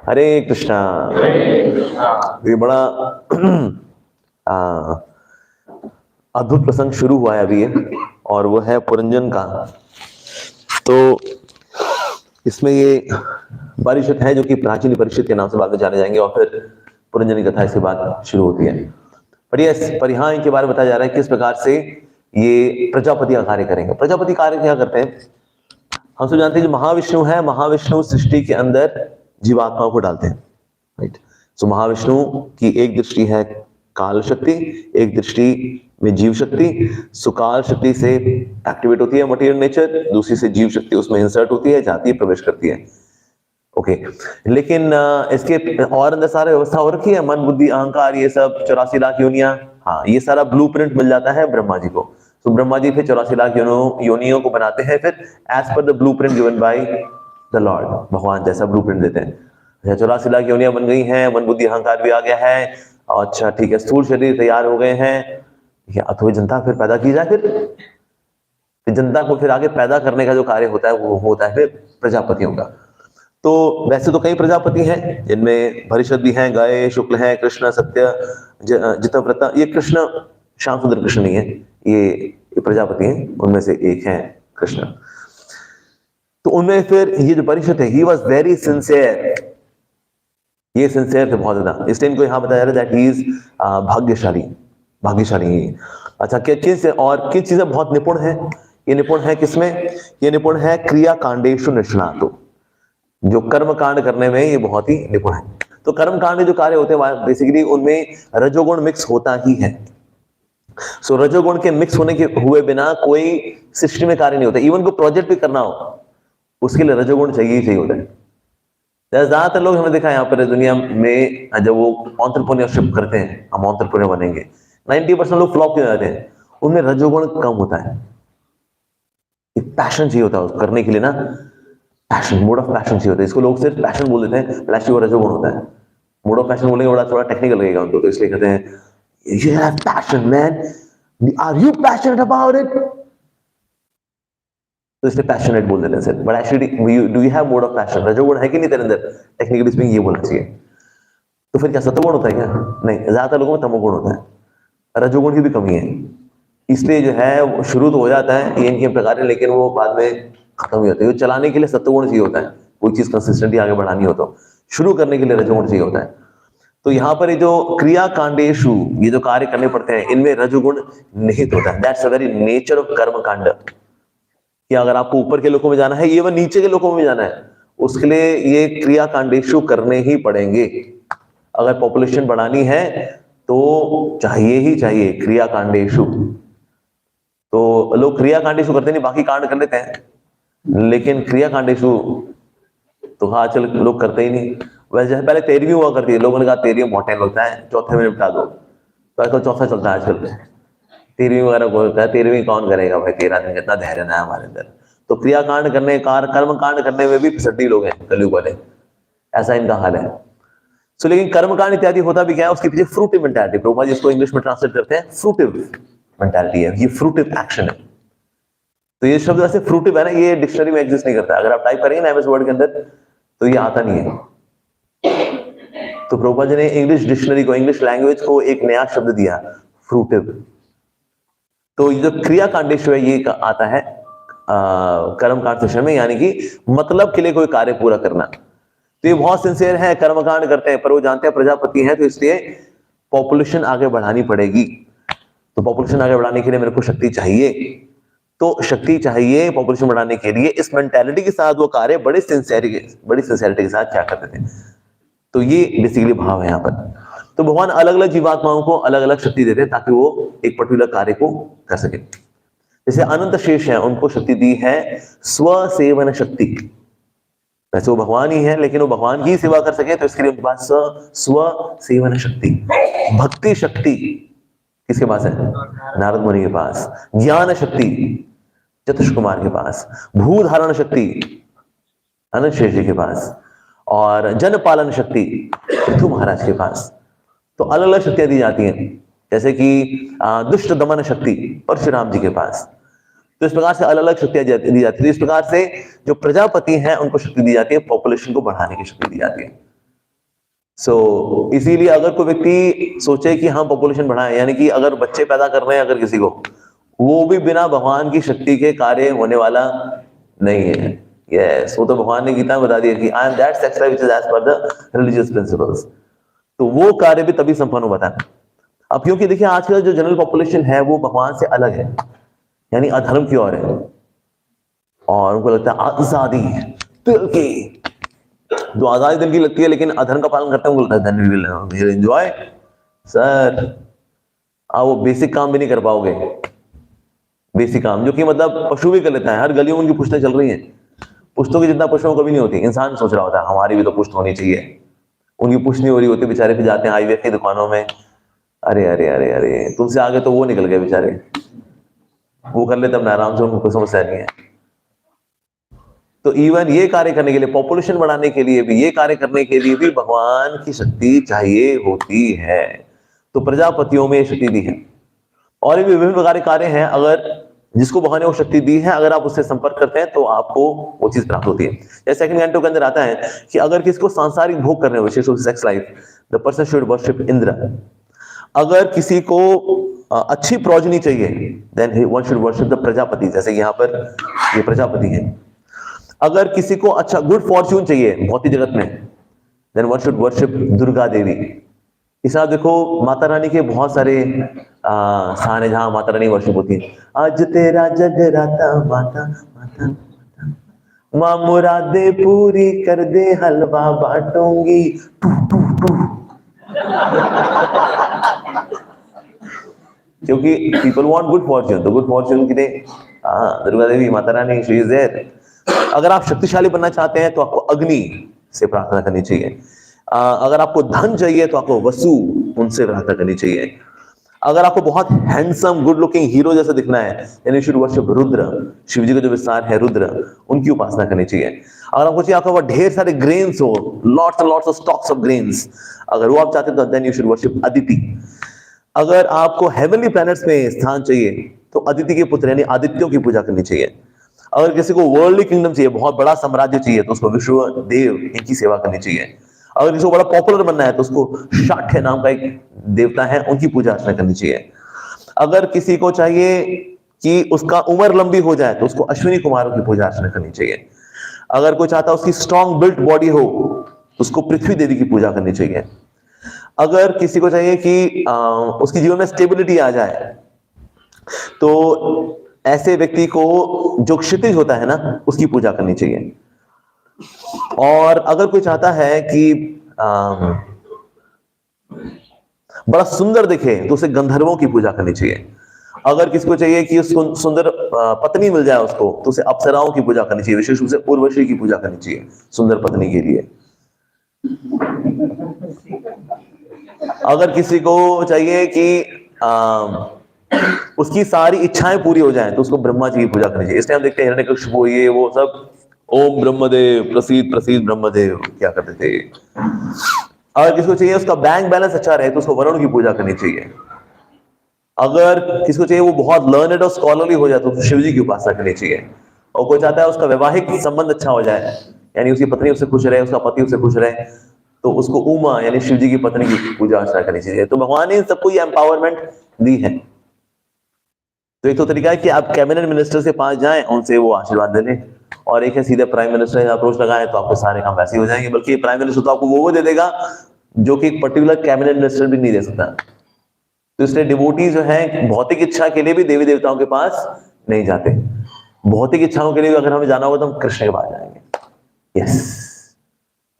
हरे कृष्णा। ये बड़ा अद्भुत प्रसंग शुरू हुआ है अभी ये, और वो है पुरंजन का। तो इसमें ये परिषद है जो कि प्राचीन परिषद के नाम से बाद में जाने जाएंगे, और फिर पुरंजन की कथा इसके बाद शुरू होती है। पर यहाँ इनके बारे में बताया जा रहा है किस प्रकार से ये प्रजापति का कार्य करेंगे। प्रजापति कार्य क्या करते हैं? हम सब जानते हैं जो महाविष्णु है, महाविष्णु सृष्टि के अंदर जीवात्माओं को डालते हैं, राइट। सो महाविष्णु की एक दृष्टि है काल शक्ति, एक दृष्टि में जीव शक्ति। सुकाल शक्ति से एक्टिवेट होती है मटेरियल नेचर, दूसरी से जीव शक्ति उसमें इंसर्ट होती है, जाती है, प्रवेश करती है। ओके, लेकिन इसके और अंदर सारा व्यवस्था हो रखी है, मन बुद्धि अहंकार ये सब 84 लाख योनियां। हाँ, ये सारा ब्लूप्रिंट मिल जाता है ब्रह्मा जी को। तो ब्रह्मा जी फिर 84 लाख योनियों को बनाते हैं, फिर as per the blueprint given by the lord. भगवान जैसा ब्लूप्रिंट देते हैं। 84 लाख योनियां बन गई हैं, मन बुद्धि अहंकार भी आ गया है। अच्छा ठीक है, स्थूल शरीर तैयार हो गए हैं, अथवा जनता फिर पैदा की जाए। फिर जनता को फिर आगे पैदा करने का जो कार्य होता है वो होता है फिर प्रजापतियों का। तो वैसे तो कई प्रजापति हैं, जिनमें भरिषद भी हैं, गाय, शुक्ल हैं, कृष्ण, सत्य, जितव्रता। ये कृष्ण श्याम सुंदर कृष्ण नहीं है, ये प्रजापति हैं, उनमें से एक है कृष्ण। तो उनमें फिर ये जो परिषद है, ही वॉज वेरी सिंसियर। ये सिंसियर थे बहुत ज्यादा, इसलिए इनको यहां बताया जा रहा है दैट ही इज भाग्यशाली। भाग्यशाली। अच्छा, किस और किस चीजें बहुत निपुण है? ये निपुण है किसमें? ये निपुण है क्रिया कांडेषु निष्णातो। जो कर्म कांड करने में ये बहुत ही निपुण है। तो कर्म कांड जो कार्य होते हैं बेसिकली उनमें रजोगुण मिक्स होता ही है। सो रजोगुण के मिक्स होने के हुए बिना कोई सृष्टि में कार्य नहीं होता। इवन को प्रोजेक्ट भी करना हो उसके लिए रजोगुण चाहिए ही चाहिए होता है। ज्यादातर लोग हमने देखा यहाँ पर दुनिया में, जब वो एंटरप्रेन्योरशिप करते हैं, हम एंटरप्रेन्योर बनेंगे, 90% लोग फ्लॉप क्यों जाते हैं? उनमें रजोगुण कम होता है। पैशन चाहिए होता है उसको करने के लिए ना, पैशन, मोड ऑफ पैशन चाहिए होता है। इसको लोग सिर्फ पैशन बोल देते हैं, फ्लैशी और रजोगुण होता है। मोड ऑफ पैशन बोलेंगे बड़ा थोड़ा टेक्निकल लगेगा उनको, तो इसलिए कहते हैं you have passion man, are you passionate about it? तो इसलिए पैशनेट बोल देते हैं सिर्फ, but actually do you have mode of passion? रजोगुण है कि नहीं तेरे अंदर? टेक्निकली स्पीकिंग ये बोलना चाहिए। तो फिर क्या सत्वगुण होता है क्या? नहीं, ज्यादातर लोगों में तमोगुण होता है, रजोगुण की भी कमी है। इसलिए जो है वो शुरू तो हो जाता है ये इनके प्रकार है, लेकिन वो बाद में खत्म हो जाता है। चलाने के लिए सत्वगुण चाहिए होता है, कोई चीज कंसिस्टेंटली आगे बढ़ानी हो तो शुरू करने के लिए रजोगुण चाहिए होता है। तो यहाँ पर ये जो क्रिया कांडेशु, ये जो कार्य करने पड़ते हैं, इनमें रजोगुण निहित होता है। That's a very nature of कर्म कांड। कि अगर आपको ऊपर के लोकों में जाना है, ये वह नीचे के लोकों में जाना है, उसके लिए ये क्रिया कांडेशु करने ही पड़ेंगे। अगर पॉपुलेशन बढ़ानी है तो चाहिए ही चाहिए क्रिया कांडेशु। तो लोग क्रिया कांडेशु करते नहीं, बाकी कांड कर लेते हैं, लेकिन क्रिया कांडेशु तो आजकल लोग करते ही नहीं। वैसे पहले 13वीं हुआ करती है, लोगों ने कहा 13वीं बहुत टाइम लगता है, चौथे में निपटा दो। तो आजकल चौथा चलता है आजकल। 13वीं वगैरह को होता है, 13वीं कौन करेगा भाई, 13 दिन कितना धैर्य ना है हमारे अंदर। तो क्रिया कांड करने, कर्म कांड करने में भी फिसड्डी लोग हैं कलयुग वाले, ऐसा इनका हाल है। सो लेकिन कर्म कांड इत्यादि होता भी क्या है, उसके पीछे फ्रूटिव मेंटालिटी, प्रभुपाद जी इसको इंग्लिश में ट्रांसलेट करते हैं फ्रूटिव मेंटालिटी है, ये फ्रूटिव एक्शन है। तो ये शब्द वैसे फ्रूटिव है ना, ये डिक्शनरी में एग्जिस्ट नहीं करता। अगर आप टाइप करेंगे ना एमएस वर्ड के अंदर तो ये आता नहीं है। तो प्रभुपाद जी ने इंग्लिश डिक्शनरी को, इंग्लिश लैंग्वेज को एक नया शब्द दिया, फ्रूटिव। तो ये जो क्रिया कांडेशु है ये आता है कर्म कांड सेक्शन में, यानी कि मतलब के लिए कोई कार्य पूरा करना। तो ये बहुत सिंसियर है, कर्म कांड करते हैं, पर वो जानते हैं प्रजापति हैं, तो इसलिए पॉपुलेशन आगे बढ़ानी पड़ेगी। तो पॉपुलेशन आगे बढ़ाने के लिए मेरे को शक्ति चाहिए, तो शक्ति चाहिए पॉपुलेशन बढ़ाने के लिए। इस मेंटालिटी के साथ वो कार्य बड़े सिंसियरिटी के साथ क्या करते थे। तो ये बेसिकली भाव है यहाँ पर। तो भगवान अलग अलग जीवात्माओं को अलग अलग शक्ति देते हैं ताकि वो एक पर्टिकुलर कार्य को कर सके। जैसे अनंत शेष है, उनको शक्ति दी है स्वसेवन शक्ति। वैसे वो भगवान ही है, लेकिन वो भगवान की सेवा कर सके तो इसके लिए उनके पास स्वसेवन शक्ति, भक्ति शक्ति किसके पास है? नारद मुनि के पास। ज्ञान शक्ति चतुष कुमार के पास। भू धारण शक्ति अनंत शेष जी के पास। और जन पालन शक्ति पृथु महाराज के पास। तो अलग अलग शक्तियां दी जाती हैं, जैसे कि दुष्ट दमन शक्ति परशुराम जी के पास। तो इस प्रकार से अलग अलग शक्तियां दी जाती है। इस प्रकार से जो प्रजापति हैं उनको शक्ति दी जाती है, पॉपुलेशन को बढ़ाने की शक्ति दी जाती है। इसीलिए अगर कोई व्यक्ति सोचे कि हम पॉपुलेशन बढ़ाएं, यानी कि अगर बच्चे पैदा कर रहे हैं अगर किसी को, वो भी बिना भगवान की शक्ति के कार्य होने वाला नहीं है। यस, वो तो भगवान ने गीता में बता दिया कि I am that sex life which is as per the religious principles. तो वो कार्य भी तभी संपन्न हो पाता है। अब क्योंकि देखिए आजकल जो जनरल पॉपुलेशन है वो भगवान से अलग है, यानी अधर्म की ओर है, और उनको लगता है आजादी दिल की, जो आजादी दिल की लगती है लेकिन अधर्म का पालन करते हैं उनको लगता है एंजॉय। सर आप वो बेसिक काम भी नहीं कर पाओगे, बेसिक काम जो कि मतलब पशु भी कर लेता है। हर गलियों में उनकी पुश्तें चल रही हैं, पुश्तों की जितना पशुओं को भी नहीं होती। इंसान सोच रहा होता है हमारी भी तो पुश्त होनी चाहिए, उनकी पुश्त नहीं हो रही होती, बेचारे फिर जाते हैं आईवीएफ की दुकानों में। अरे अरे अरे अरे, तुमसे आगे तो वो निकल गए बेचारे, वो कर लेते अपना आराम से, उनको कोई समस्या नहीं है। तो इवन ये कार्य करने के लिए, पॉपुलेशन बढ़ाने के लिए भी, ये कार्य करने के लिए भी भगवान की शक्ति चाहिए होती है। तो प्रजापतियों में ये शक्ति दी है, और भी विभिन्न प्रकार के कार्य हैं, अगर जिसको भगवान ने वो शक्ति दी है, अगर आप उससे संपर्क करते हैं तो आपको वो चीज प्राप्त होती है। जैसे सेकंड कैंटो के अंदर आता है कि अगर किसको सांसारिक भोग करने हो, विशेष रूप से sex life, the person should worship Indra. अगर किसी को अच्छी प्रोजनी चाहिए, then one should worship the Prajapati, जैसे यहाँ पर ये प्रजापति है। अगर किसी को अच्छा गुड फॉर्च्यून चाहिए भौतिक जगत में, then one should worship Durga Devi. इस तरह देखो माता रानी के बहुत सारे स्थान है जहां माता रानी वर्शिप होती है। आज तेरा जगराता माता माता माता, माँ मुरादे पूरी कर दे, हलवा बांटूंगी टू टू टू। क्योंकि पीपल वांट गुड फॉर्च्यून, तो गुड फॉर्च्यून के लिए Durga Devi, Mata Rani, she is there. अगर आप शक्तिशाली बनना चाहते हैं तो आपको अग्नि से प्रार्थना करनी चाहिए। अगर आपको धन चाहिए तो आपको वसु, उनसे प्रार्थना करनी चाहिए। अगर आपको बहुत हैंडसम गुड लुकिंग हीरो जैसा दिखना है, यानी शुड वर्शिप रुद्र, शिव जी का जो विस्तार है रुद्र, उनकी उपासना करनी चाहिए। अगर आपको चाहिए आपका ढेर सारे ग्रेन्स हो, lots and lots of stocks of grains, अगर वो आप चाहते हैं तो then you should worship Aditi. अगर आपको हेवनली प्लैनेट्स में स्थान चाहिए तो अदिति के पुत्र यानी आदित्यों की पूजा करनी चाहिए। अगर किसी को वर्ल्डली किंगडम चाहिए, बहुत बड़ा साम्राज्य चाहिए, तो उसको विष्णु देव इनकी सेवा करनी चाहिए। अगर किसी को बड़ा पॉपुलर बनना है तो उसको शाक्य नाम का एक देवता है, उनकी पूजा अर्चना करनी चाहिए। अगर किसी को चाहिए कि उसका उम्र लंबी हो जाए तो उसको अश्विनी कुमारों की पूजा अर्चना करनी चाहिए। अगर कोई चाहता है उसकी स्ट्रॉन्ग बिल्ट बॉडी हो तो उसको पृथ्वी देवी की पूजा करनी चाहिए। अगर किसी को चाहिए कि उसकी जीवन में स्टेबिलिटी आ जाए तो ऐसे व्यक्ति को जो क्षितिज होता है ना, उसकी पूजा करनी चाहिए। और अगर कोई चाहता है कि बड़ा सुंदर दिखे तो उसे गंधर्वों की पूजा करनी चाहिए। अगर किसी को चाहिए कि उसको सुंदर पत्नी मिल जाए उसको, तो उसे अप्सराओं की पूजा करनी चाहिए, विशेष रूप से उर्वशी की पूजा करनी चाहिए सुंदर पत्नी के लिए। अगर किसी को चाहिए कि उसकी सारी इच्छाएं पूरी हो जाएं तो उसको ब्रह्मा जी की पूजा करनी चाहिए। इसलिए हम देखते हैं हिरण्यकशिपु ये वो सब ओम ब्रह्मदेव प्रसीद प्रसीद ब्रह्मदेव क्या करते थे। अगर किसी को चाहिए उसका बैंक बैलेंस अच्छा रहे तो उसको वरुण की पूजा करनी चाहिए। अगर किसी को चाहिए वो बहुत लर्नेड और स्कॉलरली हो जाए तो उसको शिव जी की उपासना करनी चाहिए। और कोई चाहता है उसका वैवाहिक संबंध अच्छा हो जाए, यानी उसकी पत्नी उससे खुश रहे, उसका पति उससे खुश रहे, तो उसको उमा यानी शिव जी की पत्नी की पूजा अर्चना करनी चाहिए। तो भगवान ने इन सबको ये एम्पावरमेंट दी है। तो एक तो तरीका है कि आप कैबिनेट मिनिस्टर के पास जाएं, उनसे वो आशीर्वाद ले लें, और एक है सीधे प्राइम मिनिस्टर से अप्रोच लगाएं तो आपके सारे काम वैसे ही हो जाएंगे। बल्कि प्राइम मिनिस्टर तो आपको वो दे देगा जो कि एक पर्टिकुलर कैबिनेट मिनिस्टर भी नहीं दे सकता। तो इसलिए डिवोटी जो है भौतिक इच्छा के लिए भी देवी देवताओं के पास नहीं जाते। भौतिक इच्छाओं के लिए अगर हमें जाना होगा तो हम कृष्ण के पास जाएंगे। यस,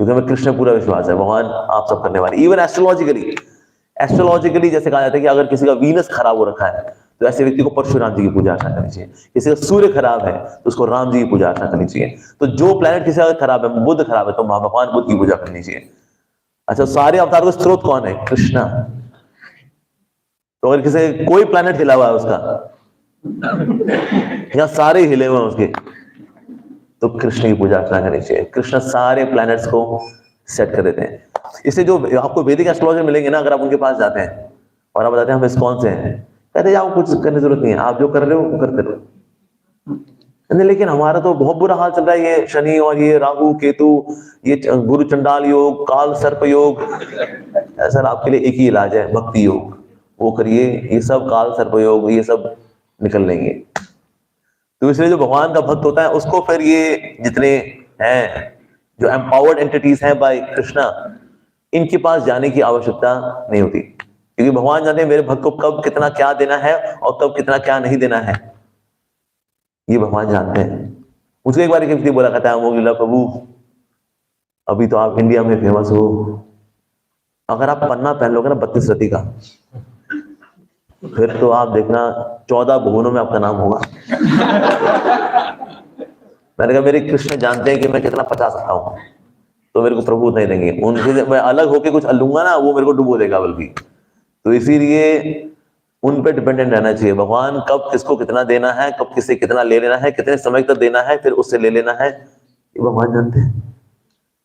क्योंकि हमें कृष्ण पूरा विश्वास है, भगवान आप सब करने वाले। इवन एस्ट्रोलॉजिकली जैसे कहा जाता है कि अगर किसी का वीनस खराब हो रखा है तो ऐसे व्यक्ति को परशुराम जी की पूजा अर्चना करनी चाहिए। किसी का सूर्य खराब है तो उसको राम जी की पूजा अर्चना करनी चाहिए। तो जो प्लैनेट किसी का खराब है, बुध खराब है, तो भगवान बुद्ध की पूजा करनी चाहिए। अच्छा, सारे अवतार का स्रोत कौन है? कृष्णा। तो अगर किसी कोई प्लैनेट हिला हुआ है उसका या सारे हिले हुए हैं उसके, तो कृष्ण की पूजा अर्चना करनी चाहिए। कृष्ण सारे प्लैनेट्स को सेट कर देते हैं। इसलिए जो आपको वैदिक एस्ट्रोलॉजर मिलेंगे ना, अगर आप उनके पास जाते हैं और आप बताते हैं हम इस कौन से हैं, कहते हैं आपको कुछ करने की जरूरत नहीं है, आप जो कर रहे हो वो करते रहो। लेकिन हमारा तो बहुत बुरा हाल चल रहा है, ये शनि और ये राहु केतु, ये गुरु चंडाल योग, काल सर्प योग। सर आपके लिए एक ही इलाज है, भक्ति योग, वो करिए, ये सब काल सर्प योग ये सब निकल लेंगे। तो इसलिए जो भगवान का भक्त होता है उसको फिर ये जितने हैं जो एम्पावर्ड एंटिटीज हैं बाय कृष्णा, इनके पास जाने की आवश्यकता नहीं होती, क्योंकि भगवान जानते हैं मेरे भक्त को कब कितना क्या देना है और कब कितना क्या नहीं देना है, ये भगवान जानते हैं। मुझे एक बार एक व्यक्ति बोला कहता है, वो बोला प्रभु अभी तो आप इंडिया में फेमस हो, अगर आप पन्ना पहन लोगे ना 32 रति का, फिर तो आप देखना 14 भुवनों में आपका नाम होगा। मैंने कहा मेरे कृष्ण जानते हैं कि मैं कितना पचा सकता हूं, तो मेरे को प्रभु नहीं देंगे, उनसे मैं अलग होके कुछ लूंगा ना वो मेरे को डुबो देगा बल्कि। तो इसीलिए उन पे डिपेंडेंट रहना चाहिए, भगवान कब किसको कितना देना है, कब किससे कितना ले लेना है, कितने समय तक देना है, फिर उससे ले लेना है, ये भगवान जानते हैं।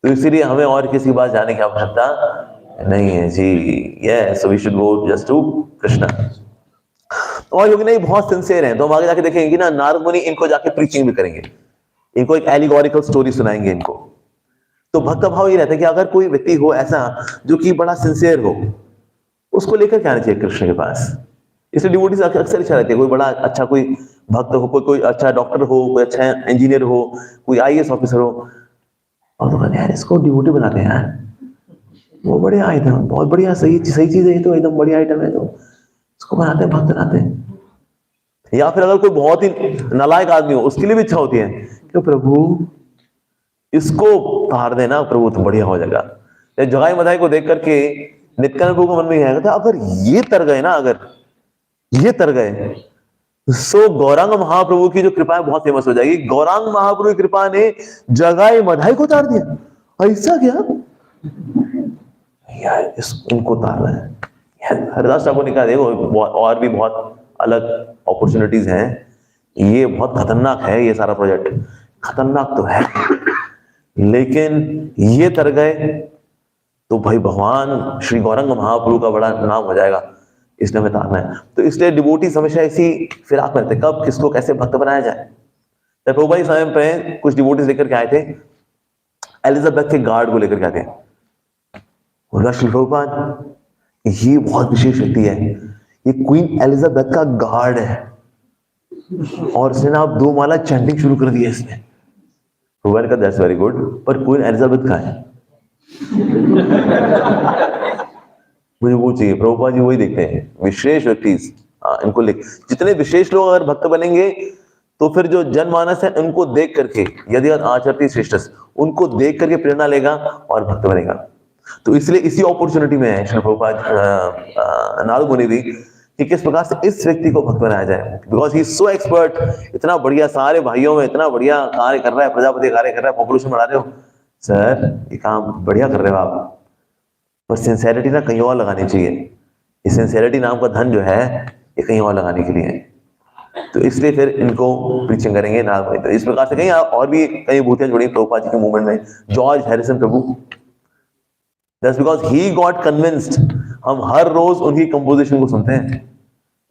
तो इसीलिए हमें और किसी के पास जाने की आवश्यकता नहीं है जी। Yes, we should go just to Krishna. और योगी नहीं बहुत सिंसियर हैं, तो हम आगे जाके देखेंगे ना, नारद मुनि इनको जाके प्रीचिंग भी करेंगे, इनको एक एलिगोरिकल स्टोरी सुनाएंगे इनको। तो भक्त भाव ये रहता है कि अगर कोई व्यक्ति हो ऐसा जो कि बड़ा सिंसियर हो, उसको लेकर के आना चाहिए कृष्ण के पास। इसलिए डिवोटीज अक्सर इच्छा रहती है कोई बड़ा अच्छा कोई भक्त हो, कोई अच्छा डॉक्टर हो, कोई अच्छा इंजीनियर हो, कोई IAS ऑफिसर हो, और तो कहते हैं यार इसको डिवोटी बनाते हैं यार, वो बड़े आइटम, बहुत बढ़िया, सही चीज है, ये तो एकदम बढ़िया आइटम है, तो इसको बनाते हैं, भक्त बनाते हैं। या फिर अगर कोई बहुत ही नालायक आदमी हो, उसके लिए भी इच्छा होती है कि प्रभु इसको तार देना, प्रभु तो बढ़िया हो जाएगा। जगाई मधाई को देख करके नित्यानंद प्रभु को मन में आएगा था, अगर ये तर गए ना, अगर ये तर गए, सो गौरांग महाप्रभु की जो कृपा है बहुत फेमस हो जाएगी। गौरांग महाप्रभु की कृपा ने जगाई मधाई को तार दिया, ऐसा क्या यार, इनको तारना है। हरिदास ठाकुर ने कहा देखो और भी बहुत अलग अपॉर्चुनिटीज हैं, ये बहुत खतरनाक है, ये सारा प्रोजेक्ट खतरनाक तो है, लेकिन ये तर गए तो भाई भगवान श्री गौरंग महाप्रभु का बड़ा नाम हो जाएगा, इसलिए हमें तारना है। तो इसलिए डिवोटी हमेशा इसी फिराक में रहते, कब किसको कैसे भक्त बनाया जाए। तो प्रभुपाद इस समय पे कुछ डिवोटीज लेकर के आए थे, एलिजाबेथ के गार्ड को लेकर के आए थे। बोला श्री प्रभुपाद ये बहुत विशेष व्यक्ति है, ये क्वीन एलिजाबेथ का गार्ड है, और इसने ना आप 2 माला चैंटिंग शुरू कर दी है इसने। भगवान का दैट्स वेरी गुड, पर क्वीन एलिजाबेथ का है मुझे वो चाहिए। प्रभुपाद जी वही देखते हैं विशेष व्यक्ति, इनको लिख, जितने विशेष लोग अगर भक्त बनेंगे तो फिर जो जनमानस है उनको देख करके, यदि आचरती श्रेष्ठ, उनको देख करके प्रेरणा लेगा और भक्त बनेगा। तो इसलिए इसी अपॉर्चुनिटी में है श्री प्रभुपाद नारद मुनि भी कि किस प्रकार से इस व्यक्ति को भक्त बनाया जाए, because he is so expert, इतना बढ़िया, सारे भाइयों में इतना बढ़िया कार्य कर रहा है, प्रजापति कार्य कर रहा है, पॉपुलेशन बढ़ा रहे हो सर, ये काम बढ़िया कर रहे हो आप, पर सिंसेरिटी ना कहीं और लगानी चाहिए। ये सिंसेरिटी नाम का धन जो है ये कहीं और लगाने के लिए है। तो इसलिए फिर इनको प्रीचिंग करेंगे नारद मुनि। तो इस प्रकार से कहीं और भी कई भूतियां जुड़ी प्रभुपाद जी के मूवमेंट में। George Harrison Prabhu, that's because he got convinced. हम हर रोज उनकी कंपोजिशन को सुनते हैं,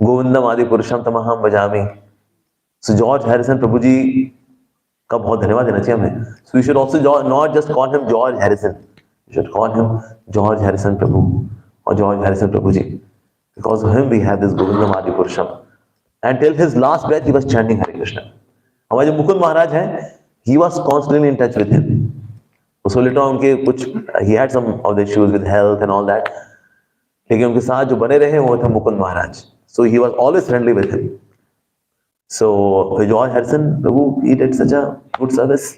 गोविंदम आदि पुरुषम तमहम भजामि। सो जॉर्ज हैरिसन प्रभु जी का बहुत धन्यवाद देना चाहिए हमें। So we should also not just call him George Harrison, we should call him George Harrison Prabhu और George Harrison Prabhu ji, because of him we have this Govindam Adi Purusham, and till his last breath he was chanting Hare Krishna. हमारे जो मुकुंद महाराज हैं, he was constantly in touch with him. उसको letter उनके कुछ he had some of the issues with health and all that, लेकिन उनके साथ जो बने रहे वो थे मुकुंद महाराज, so he was always friendly with him. So George Harrison Prabhu he did such a good service.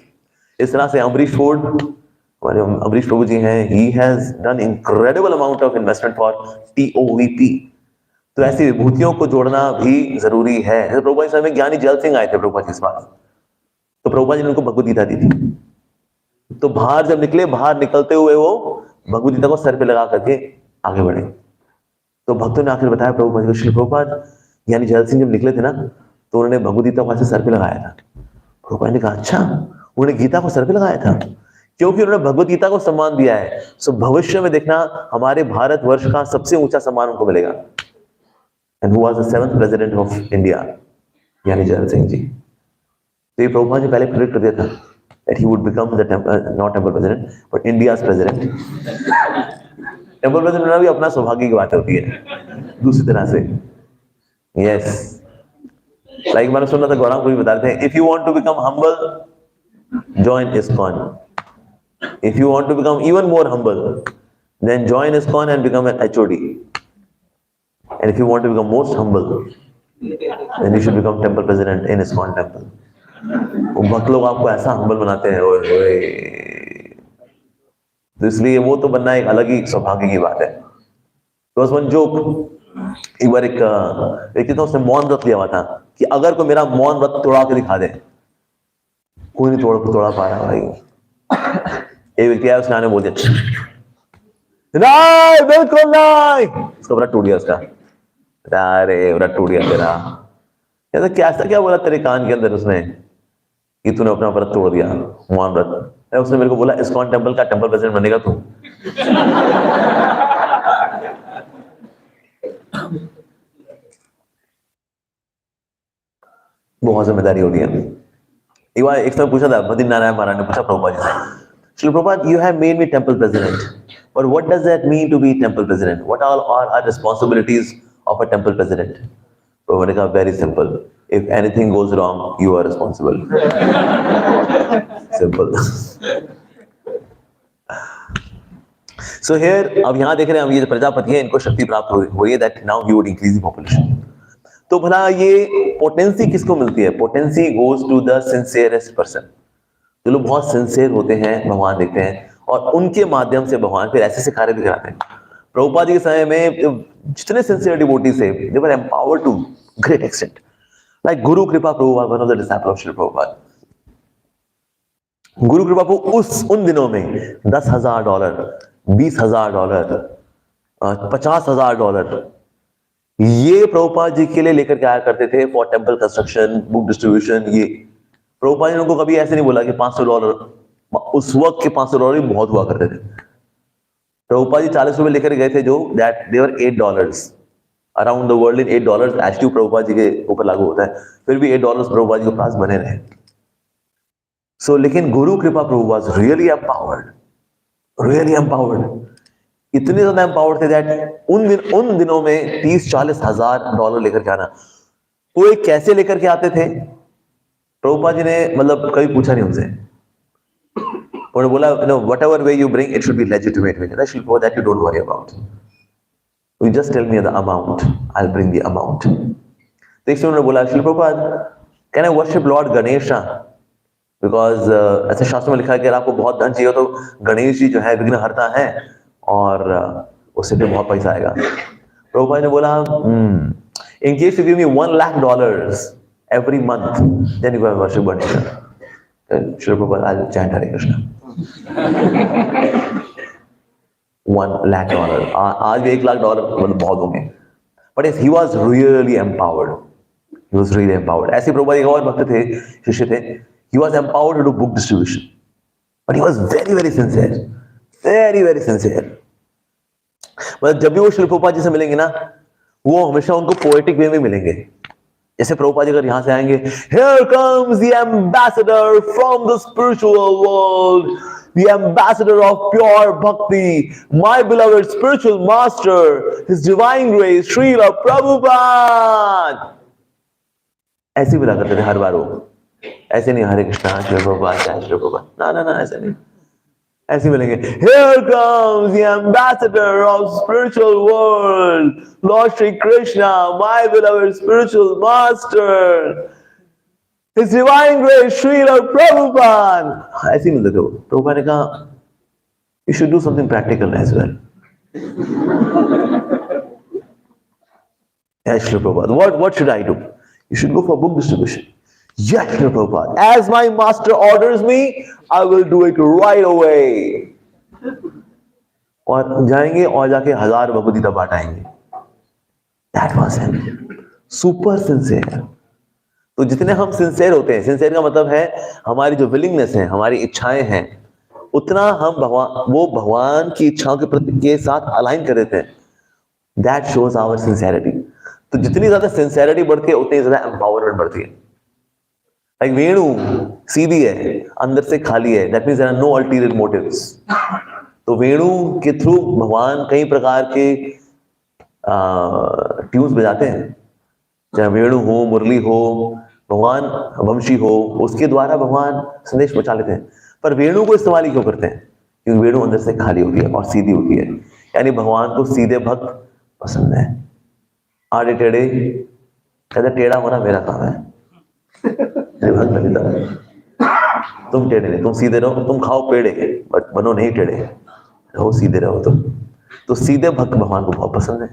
इस तरह से अमरीश फोर्ड, हमारे अमरीश प्रभु जी हैं, he has done incredible amount of investment for TOVP. तो ऐसी विभूतियों को जोड़ना भी जरूरी है। प्रभुपाद जी में ज्ञानी जैल सिंह आए थे प्रभुपाद जी के पास, तो प्रभुपाद जी ने उनको भगवद गीता दी थी। तो बाहर जब निकले, बाहर निकलते हुए वो भगवद गीता को सर पे लगा करके आगे बढ़े। तो भक्तों ने आखिर बताया प्रभुपाद जी को, श्री प्रभुपाद ज्ञानी जैल सिंह जब निकले थे ना, तो उन्होंने भगवद गीता को ऐसे सर पे लगाया था। प्रभुपाद ने कहा अच्छा, उन्होंने गीता को सर पे लगाया था, क्योंकि उन्होंने भगवद गीता को सम्मान दिया है। सो भविष्य में देखना हमारे भारतवर्ष का सबसे ऊंचा सम्मान उनको मिलेगा। And who was the 7th president of India, ज्ञानी जैल सिंह जी। तो ये प्रभुपाद जी पहले प्रेडिक्ट कर दिया था that he would become the not temple president but India's president. Temple president होना भी अपना सौभाग्य की बात होती है दूसरी तरह से. यस, लाइक मैंने सुना था गौरांग को भी बताते हैं, if you want to become humble join ISKCON. If you want to become even more humble then join ISKCON and become an HOD. And if you want to become most humble then you should become temple president in ISKCON temple. वो भक्त लोग आपको ऐसा humble बनाते हैं, ओए ओए. तो इसलिए वो तो बनना एक अलग ही सौभाग्य की बात है. तो वन जोक, एक बार एक व्यक्ति था, उसने मौन व्रत लिया हुआ था कि अगर कोई मेरा मौन व्रत तोड़ा के दिखा दे. कोई नहीं तोड़ा पा रहा भाई. एक व्यक्ति आया, उसने आने बोल दिया नहीं बिल्कुल नहीं, उसका व्रत टूट गया उसका. अरे व्रत टूट गया तेरा. ऐसा क्या बोला तेरे कान के अंदर उसने कि तूने अपना व्रत तोड़ दिया, मौन व्रत. उसने मेरे को बोला ISKCON टेम्पल का टेम्पल प्रेसिडेंट बनेगा तू. बहुत जिम्मेदारी होती है. एक बार एक समय पूछा था बद्री नारायण महाराज ने पूछा प्रभुपाद जी से, Shri Prabhupada, you have made me temple president, but what does that mean to be temple president? What all are responsibilities of a temple president? Prabhupada ने कहा, very simple, if anything goes wrong you are responsible. Simple. So here अब यहाँ देख रहे हैं, अब ये जो प्रजापति है इनको शक्ति प्राप्त हो रही है, that now he would increase the population. तो भला ये पोटेंसी किसको मिलती है? Potency goes to the sincerest person. जो लोग बहुत सिंसियर होते हैं, भगवान देखते हैं और उनके माध्यम से भगवान फिर ऐसे कार्य दिखाते हैं. प्रभुपाद जी के समय में जितने सिंसियर डिवोटीज थे, they were empowered to great extent. Like Guru Kripa Prabhupada, one of the disciples of Srila Prabhupada. गुरु कृपा को उन दिनों में $10,000, $20,000, $50,000 ये प्रभुपाद जी के लिए लेकर के आया करते थे for temple construction, book distribution. ये प्रभुपाद जी ने उनको कभी ऐसे नहीं बोला कि $500. उस वक्त के $500 भी बहुत हुआ करते थे. प्रभुपाद जी $40 लेकर गए थे, जो that they were $8 around the world in $8. Actually Prabhupada ji के ऊपर लागू होता है, फिर भी $8 प्रभुपाद जी के पास बने रहे. सो लेकिन Guru Kripa Prabhu was really empowered, really empowered. इतने ज्यादा एम्पावर्ड थे दैट उन दिनों में $30-40,000 लेकर के आना. वो एक कैसे लेकर के आते थे? प्रभुपाद जी ने मतलब कभी पूछा नहीं उनसे. उन्होंने बोला, no, whatever way you bring it should be legitimate way. That you don't worry about. You just tell me the amount, I'll bring the amount. तो इसलिए उन्होंने बोला, Shri Prabhupada, can I worship Lord Ganesha? Because ऐसे शास्त्र में लिखा है कि अगर आपको बहुत धन चाहिए तो गणेश जी जो है विघ्न हरता है और उससे फिर बहुत पैसा आएगा. प्रभुपाद ने बोला, in case you give me $1 lakh every month, then you can worship Ganesha. Shri Prabhupada, I'll chant Hare Krishna. $1 lakh. आज भी $1 लाख मतलब बहुत होंगे. But he was really empowered. He was really empowered. ऐसे प्रभुपाद एक और भक्त थे, शिष्य थे. He was empowered to do book distribution, but he was very very sincere, very very sincere. मतलब जब भी वो श्री प्रभुपाद जी से मिलेंगे ना, वो हमेशा उनको पोएटिक वे में मिलेंगे. जैसे प्रभुपाद जी अगर यहाँ से आएंगे, here comes the ambassador from the spiritual world, the ambassador of pure bhakti, my beloved spiritual master, his divine grace, Srila Prabhupada. ऐसे मिला करते थे हर बार. वो ऐसे नहीं हरे कृष्णा श्री प्रभुपाद जय श्री प्रभुपाद, ना ऐसे नहीं. ऐसे मिलेंगे, here comes the ambassador of spiritual world, Lord Shri Krishna, my beloved spiritual master, his divine grace, Srila Prabhupada. ऐसे मिलते थे वो. प्रभुपाद ने कहा, you should do something practical as well. Yes, Shri Prabhupada, what should I do? You should go for book distribution. Yes, Shri Prabhupada, as my master orders me, I will do it right away. और जाएंगे और जाके 1000 भगवद्गीता पाठ आएंगे. That was him. Super sincere. तो जितने हम sincere होते हैं, सिंसियर का मतलब है हमारी जो विलिंगनेस है, हमारी इच्छाएं हैं, उतना हम भगवान की इच्छाओं के प्रति के साथ अलाइन कर देते हैं. That shows our sincerity. तो जितनी ज्यादा सिंसियरिटी बढ़ती है उतनी ज्यादा एम्पावरमेंट बढ़ती है. लाइक वेणु सीधी है, अंदर से खाली है, that means there are no ulterior motives. तो वेणु के थ्रू भगवान कई प्रकार के ट्यून्स बजाते हैं, चाहे वेणु हो, मुरली हो, भगवान वंशी हो, उसके द्वारा भगवान संदेश पहुंचा लेते हैं। पर वेणु को इस्तेमाल ही क्यों करते हैं? क्योंकि वेणु अंदर से खाली होती है और सीधी होती है, यानी भगवान को सीधे भक्त पसंद है। आड़े टेढ़े, कहते टेढ़ा होना मेरा काम है, भक्त लगता है। तुम टेढ़े नहीं, तुम सीधे रहो, तुम खाओ पेड़े बट बनो नहीं टेढ़े, रहो सीधे रहो तुम। तो सीधे भक्त भगवान को बहुत पसंद है,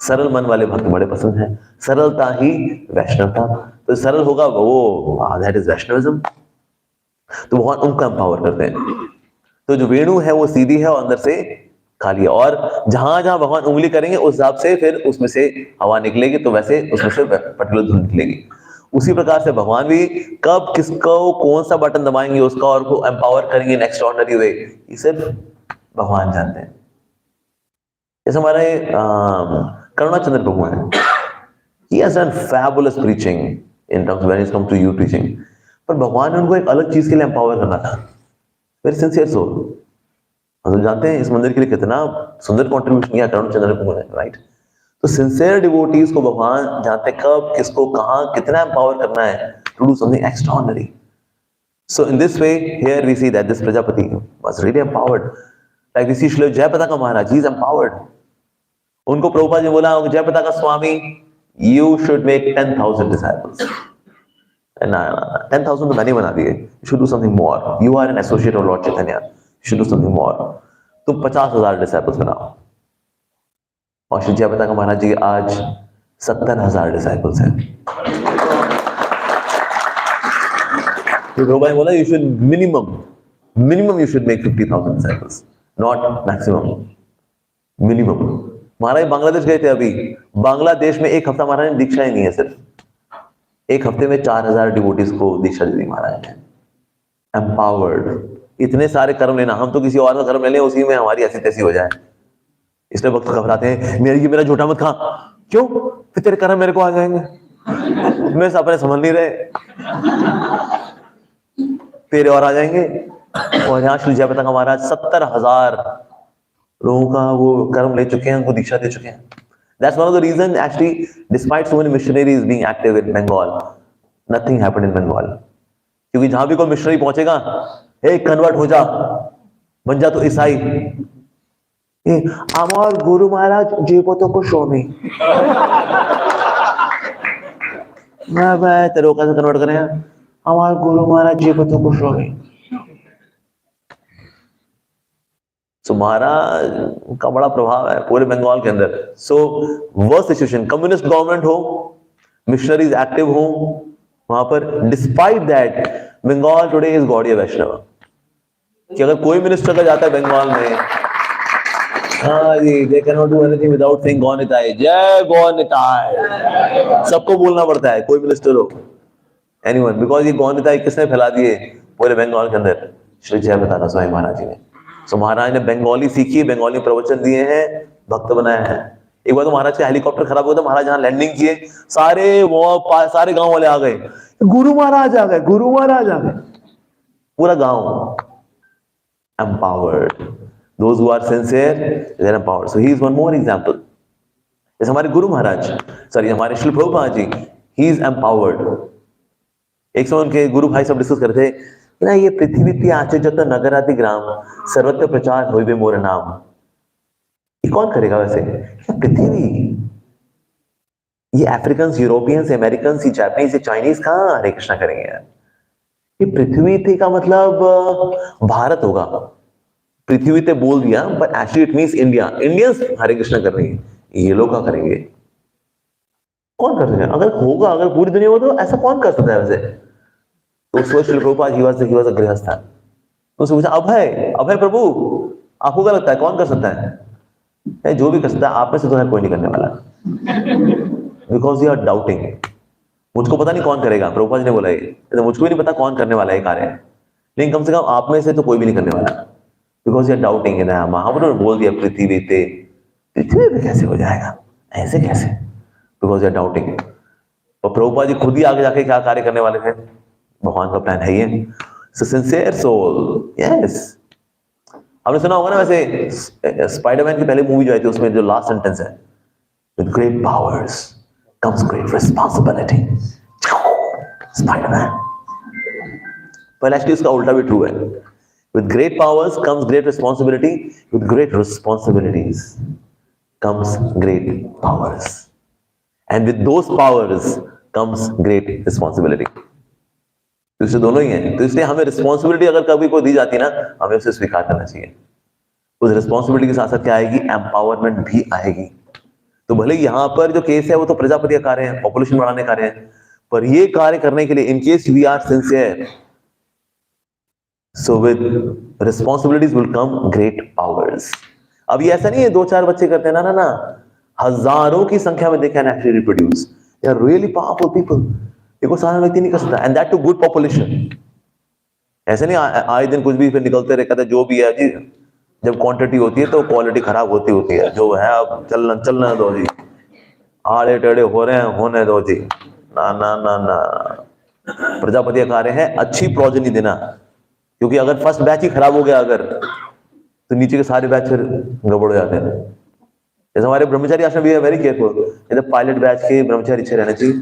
सरल मन वाले भक्त बड़े पसंद है। सरलता ही वैष्णवता, तो सरल होगा वो, दैट इज वैष्णविज्म। तो भगवान उनको एम्पावर करते हैं। तो जो वेणु है वो सीधी है और अंदर से खाली है, और जहां जहां भगवान उंगली करेंगे उस हिसाब से फिर उसमें से हवा निकलेगी, तो वैसे उसमें से पर्टिकुलर धुन निकलेगी। उसी प्रकार से भगवान भी कब किसको कौन सा बटन दबाएंगे उसका और को एम्पावर करेंगे इन एक्स्ट्राऑर्डिनरी वे, ये सिर्फ भगवान जानते हैं। जैसे हमारे करुणाचंद्र प्रभु हैं, he has done fabulous preaching in terms when it comes to you preaching, पर भगवान ने उनको एक अलग चीज के लिए एम्पावर करना था, वेरी सिंसियर सोल। हम जानते हैं इस मंदिर के लिए कितना सुंदर कंट्रीब्यूशन किया करुणाचंद्र प्रभु ने, राइट? तो सिंसियर डिवोटीज को भगवान जानते कब किसको कहां कितना एम्पावर करना है to do something extraordinary. So in this way, here we see that this Prajapati was really empowered. Like we see Shri Jayapataka Maharaj, he is empowered. उनको प्रभुपाद जी ने बोला, जयपताका स्वामी, you should make 10,000 disciples. ना 10,000 तो मैंने बना दिए, you should do something more. You are an associate of Lord Chaitanya, you should do something more. तुम 50,000 disciples बनाओ। और श्री जयपताका महाराज जी आज 70,000 डिसाइपल्स हैं। तो प्रभुपाद ने बोला, you should minimum you should make 50,000 disciples, not maximum, minimum। महाराज बांग्लादेश गए थे अभी, बांग्लादेश में एक हफ्ता महाराज ने दीक्षा ही नहीं है, सिर्फ एक हफ्ते में 4,000 डिवोटीज को दीक्षा दी महाराज ने। एम्पावर्ड, इतने सारे कर्म लेना, हम तो किसी और का कर्म ले लें उसी में हमारी ऐसी तैसी हो जाए, इसलिए भक्त घबराते हैं, मेरा झूठा मत खा। क्यों? फिर तेरे कर्म मेरे को आ जाएंगे, मैं अपने समझ नहीं रहे, तेरे और आ जाएंगे। और यहाँ श्री जयपताका महाराज 70,000 लोगों का वो कर्म ले चुके हैं, उनको दीक्षा दे चुके हैं। That's one of the reasons actually, despite so many missionaries being active in Bengal, nothing happened in Bengal. क्योंकि जहां भी कोई मिशनरी पहुंचेगा, हे कन्वर्ट हो जा, बन जा तो ईसाई। আমার গুরু মহারাজ জীবতক स्वामी, मैं तेरे को कैसे कन्वर्ट करें? हमारे गुरु महाराज जीवतक स्वामी। सो महाराज का बड़ा प्रभाव है पूरे बंगाल के अंदर। So worst situation, communist government हो, मिशनरीज एक्टिव हो वहां पर, despite that Bengal today is Gaudiya Vaishnava. कि अगर कोई मिनिस्टर का जाता है बंगाल में, हाँ जी, they cannot do anything without saying गौ निताई, जय गौ निताई, सबको बोलना पड़ता है, कोई मिनिस्टर हो, एनीवन, बिकॉज ये गौ निताई किसने फैला दिए पूरे बंगाल के अंदर? श्री जयपताका स्वामी महाराज जी ने। सो महाराज ने बंगाली सीखी, बंगाली प्रवचन दिए हैं, भक्त बनाया है। एक बार तो महाराज का हेलीकॉप्टर खराब हुआ था, महाराज यहाँ लैंडिंग किए, सारे गांव वाले आ गए, गुरु महाराज आ गए, गुरु महाराज आ गए, पूरा गांव empowered. Those who are sincere, they are empowered. So he is one more example. जैसे हमारे गुरु महाराज, हमारे Shri Prabhupada ji, he is empowered. एक समय उनके गुरु भाई सब डिस्कस करते थे ना, ये पृथ्वी पे आचे जत नगर आदि ग्राम, सर्वत्र प्रचार होइबे मोर नाम। ये कौन करेगा वैसे? पृथ्वी, ये African, Europeans, American, Japanese, Chinese कहाँ हरे कृष्णा करेंगे यार? ये पृथ्वी थे का मतलब भारत होगा। पृथ्वी ते बोल दिया, but actually it means India. Indians Hare Krishna कर रही है, ये लोग क्या करेंगे? कौन कर सकते हैं? अगर होगा, अगर पूरी दुनिया हो तो ऐसा कौन कर सकता है वैसे? तो उस वक्त Shri Prabhupada he was a गृहस्थ। तो उसने पूछा, अभय प्रभु, आपको क्या लगता है कौन कर सकता है? जो भी कर सकता है, आप में से तो कोई नहीं करने वाला, बिकॉज यू आर डाउटिंग। मुझको पता नहीं कौन करेगा, प्रभुपाद जी ने बोला ये, तो मुझको भी नहीं पता कौन करने वाला है कार्य, लेकिन कम से कम आप में से तो कोई भी नहीं करने वाला, बिकॉज यू आर डाउटिंग। महाप्रभु ने बोल दिया पृथ्वी पे, पृथ्वी पे कैसे हो जाएगा, ऐसे कैसे? Because you are doubting. और प्रभुपाद जी खुद ही आगे जाके क्या कार्य करने वाले थे? भगवान का प्लान है ये। So sincere soul, yes. आपने सुना होगा ना वैसे स्पाइडरमैन की पहली मूवी जो आई थी उसमें जो लास्ट सेंटेंस है, with great powers comes great responsibility. Spiderman, पर एक्चुअली उसका उल्टा भी ट्रू है। With great powers comes great responsibility, with great responsibilities comes great powers, and with those powers comes great responsibility. तो इससे दोनों ही हैं। तो इसलिए हमें रिस्पॉन्सिबिलिटी अगर कभी को दी जाती है ना, हमें उसे स्वीकार करना चाहिए। उस रिस्पॉन्सिबिलिटी के साथ साथ क्या आएगी, एम्पावरमेंट भी आएगी। तो भले यहां पर जो केस है वो तो प्रजापति का कार्य है, पॉपुलेशन बढ़ाने का कार्य है, पर ये कार्य करने के लिए in case we are sincere, so with responsibilities will come great powers. अब ये ऐसा नहीं है 2-4 बच्चे करते हैं, ना ना ना, हजारों की संख्या में they can actually reproduce. They are really powerful people. देखो सारा व्यक्ति नहीं कर सकता, and that too good population. ऐसे नहीं आए दिन कुछ भी फिर निकलते रहे, कहते जो भी है जी, जब क्वांटिटी होती है तो क्वालिटी खराब होती है। जो है अब चलना दो जी, आड़े टेढ़े हो रहे हैं, होने दो जी। ना ना ना ना, प्रजापति का कार्य है अच्छी प्रोजनी देना, क्योंकि अगर फर्स्ट बैच ही खराब हो गया अगर, तो नीचे के सारे बैच फिर गड़बड़ हो जाते हैं। जैसे हमारे ब्रह्मचारी आश्रम भी है, वेरी केयरफुल। जैसे पायलट बैच के ब्रह्मचारी अच्छे रहने चाहिए,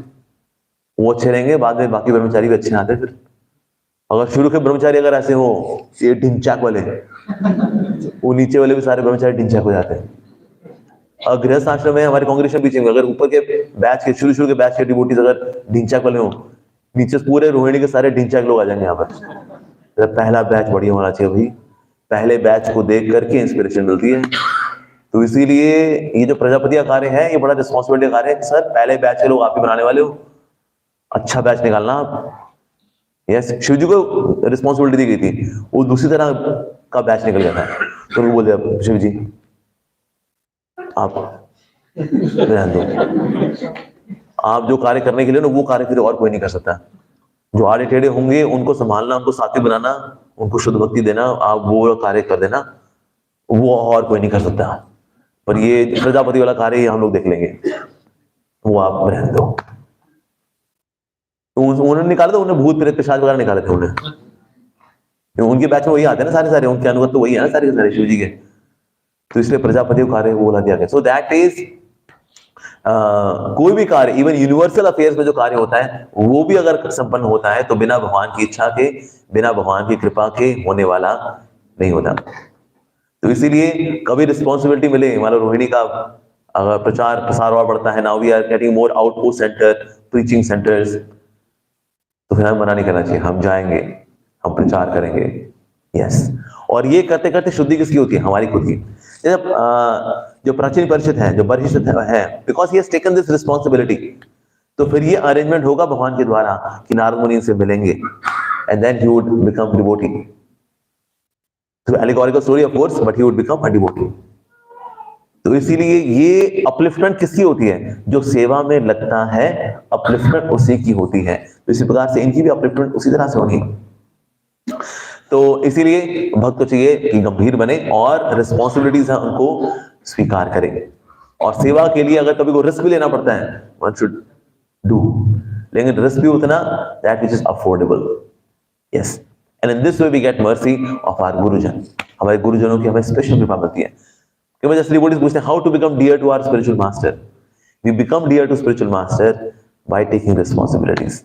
वो अच्छे रहेंगे, बाद में बाकी ब्रह्मचारी भी अच्छे आते हैं। फिर अगर शुरू के ब्रह्मचारी अगर ऐसे हो, ये ढिंचाक वाले, वो नीचे वाले भी सारे ब्रह्मचारी ढिंचाक हो जाते हैं। गृहस्थ आश्रम में हमारे कांग्रेशन भी चाहिए, अगर ऊपर के बैच के शुरू के बैच के डिवोटीज अगर ढिंचाक वाले हो, नीचे पूरे रोहिणी के सारे ढिंचाक लोग आ जाएंगे यहाँ पर। तो पहला बैच बढ़िया होना चाहिए भाई, पहले बैच को देख करके इंस्पिरेशन मिलती है। तो इसीलिए ये जो प्रजापति का कार्य है, ये बड़ा रिस्पॉन्सिबिलिटी का कार्य है। सर पहले बैच के लोग आप ही बनाने वाले हो, अच्छा बैच निकालना आप। यस, शिव जी को रिस्पॉन्सिबिलिटी दी गई थी, वो दूसरी तरह का बैच निकल जाता है। तो वो बोले अब शिव जी आप ध्यान दो, आप जो कार्य करने के लिए ना, वो कार्य फिर और कोई नहीं कर सकता। जो आड़े टेढ़े होंगे उनको संभालना, उनको साथी बनाना, उनको शुद्ध भक्ति देना, आप वो कार्य कर देना, वो और कोई नहीं कर सकता। पर ये प्रजापति वाला कार्य हम लोग देख लेंगे, वो आप रहने दो। तो उन्होंने निकाले, तो उन्हें भूत प्रेत पिशाच वगैरह निकाले थे उन्हें। उनके बैच में वही आते हैं ना सारे, उनके अनुगत तो वही है ना सारे शिव जी के। तो इसलिए प्रजापति को कार्य वो बोला दिया गया। सो दैट इज कोई भी कार्य, इवन यूनिवर्सल अफेयर्स में जो कार्य होता है, वो भी अगर संपन्न होता है तो बिना भगवान की इच्छा के, बिना भगवान की कृपा के होने वाला नहीं होता। तो इसीलिए कभी रिस्पॉन्सिबिलिटी मिले, मान लो रोहिणी का अगर प्रचार प्रसार और बढ़ता है, now we are getting more outpost centre, preaching centres, तो फिर हमें मना नहीं करना चाहिए, हम जाएंगे, हम प्रचार करेंगे। यस, और ये करते करते शुद्धि किसकी होती है, हमारी खुद की। जो प्राचीन परिषद है, जो बर्हिषद है, because he has taken this responsibility, तो फिर ये अरेंजमेंट होगा भगवान के द्वारा कि नारद मुनि से मिलेंगे, and then he would become devotee through allegorical story of course, but he would become a devotee. तो इसीलिए ये अपलिफ्टमेंट किसकी होती है, जो सेवा में लगता है, अपलिफ्टमेंट उसी की होती है। तो इसी प्रकार से इनकी भी अपलिफ्टमेंट उसी तरह से होगी। तो इसीलिए भक्त को चाहिए कि गंभीर बने और रिस्पॉन्सिबिलिटीज है उनको स्वीकार करें, और सेवा के लिए अगर कभी को रिस्क भी लेना पड़ता है, वन शुड डू, लेकिन रिस्क भी उतना that which is affordable. Yes, and in this way we get mercy of our गुरुजन। हमारे गुरुजनों की हमें स्पेशल कृपा मिलती है। कि वजह से डिवोटीज पूछते हैं how to become dear to our spiritual master. We become dear to spiritual master by taking responsibilities.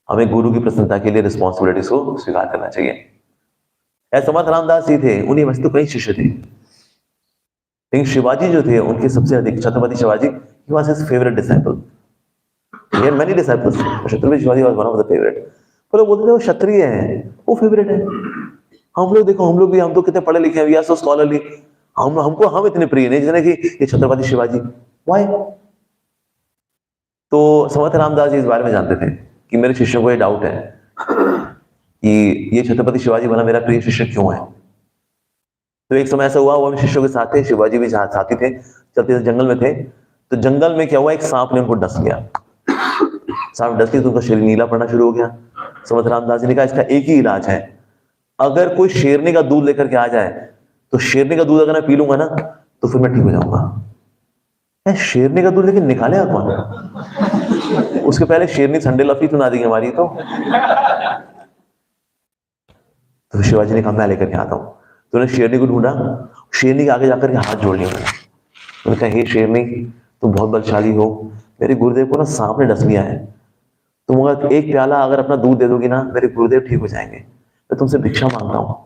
हमें गुरु की प्रसन्नता के लिए रिस्पॉन्सिबिलिटीज को स्वीकार करना चाहिए। समर्थ रामदास जी थे, उन्हीं वस्तु कई शिष्य थे, लेकिन शिवाजी जो थे उनके सबसे अधिक, Chhatrapati Shivaji, he was his favorite disciple. He had many disciples, Chhatrapati Shivaji was one of the favorite. पर वो बोलते थे वो क्षत्रिय हैं, वो फेवरेट है। हम लोग देखो, हम लोग भी, हम तो कितने पढ़े लिखे हैं, we are so scholarly, हम इतने प्रिय नहीं जितने कि ये छत्रपति शिवाजी। Why? तो समर्थ रामदास जी इस बारे में जानते थे कि मेरे शिष्यों को ये डाउट है कि ये छत्रपति शिवाजी बना मेरा प्रिय शिष्य क्यों है। तो एक समय ऐसा हुआ, वो शिष्यों के साथ थे, शिवाजी भी साथी थे, चलते जंगल में थे। तो जंगल में क्या हुआ, एक सांप ने उनको डस लिया। सांप डस लिया तो उनका शरीर नीला पड़ना शुरू हो गया। समर्थ रामदास जी ने कहा इसका एक ही इलाज है, अगर कोई शेरनी का दूध लेकर के आ जाए तो शेरनी का दूध अगर मैं पी लूंगा ना तो फिर मैं ठीक हो जाऊंगा। शेरनी का दूध लेकिन निकालेगा कौन? उसके पहले शेरनी संडे लफी सुना दी हमारी तो शिवाजी ने कहा मैं लेकर के आता हूँ। तो उन्होंने शेरनी को ढूंढा, शेरनी के आगे जाकर के हाथ जोड़ लिया उन्होंने कहा हे शेरनी तुम बहुत बलशाली हो, मेरे गुरुदेव को ना सांप ने डस लिया है, तुम अगर एक प्याला अगर अपना दूध दे दोगी ना मेरे गुरुदेव ठीक हो जाएंगे, मैं तुमसे भिक्षा मांगता हूँ।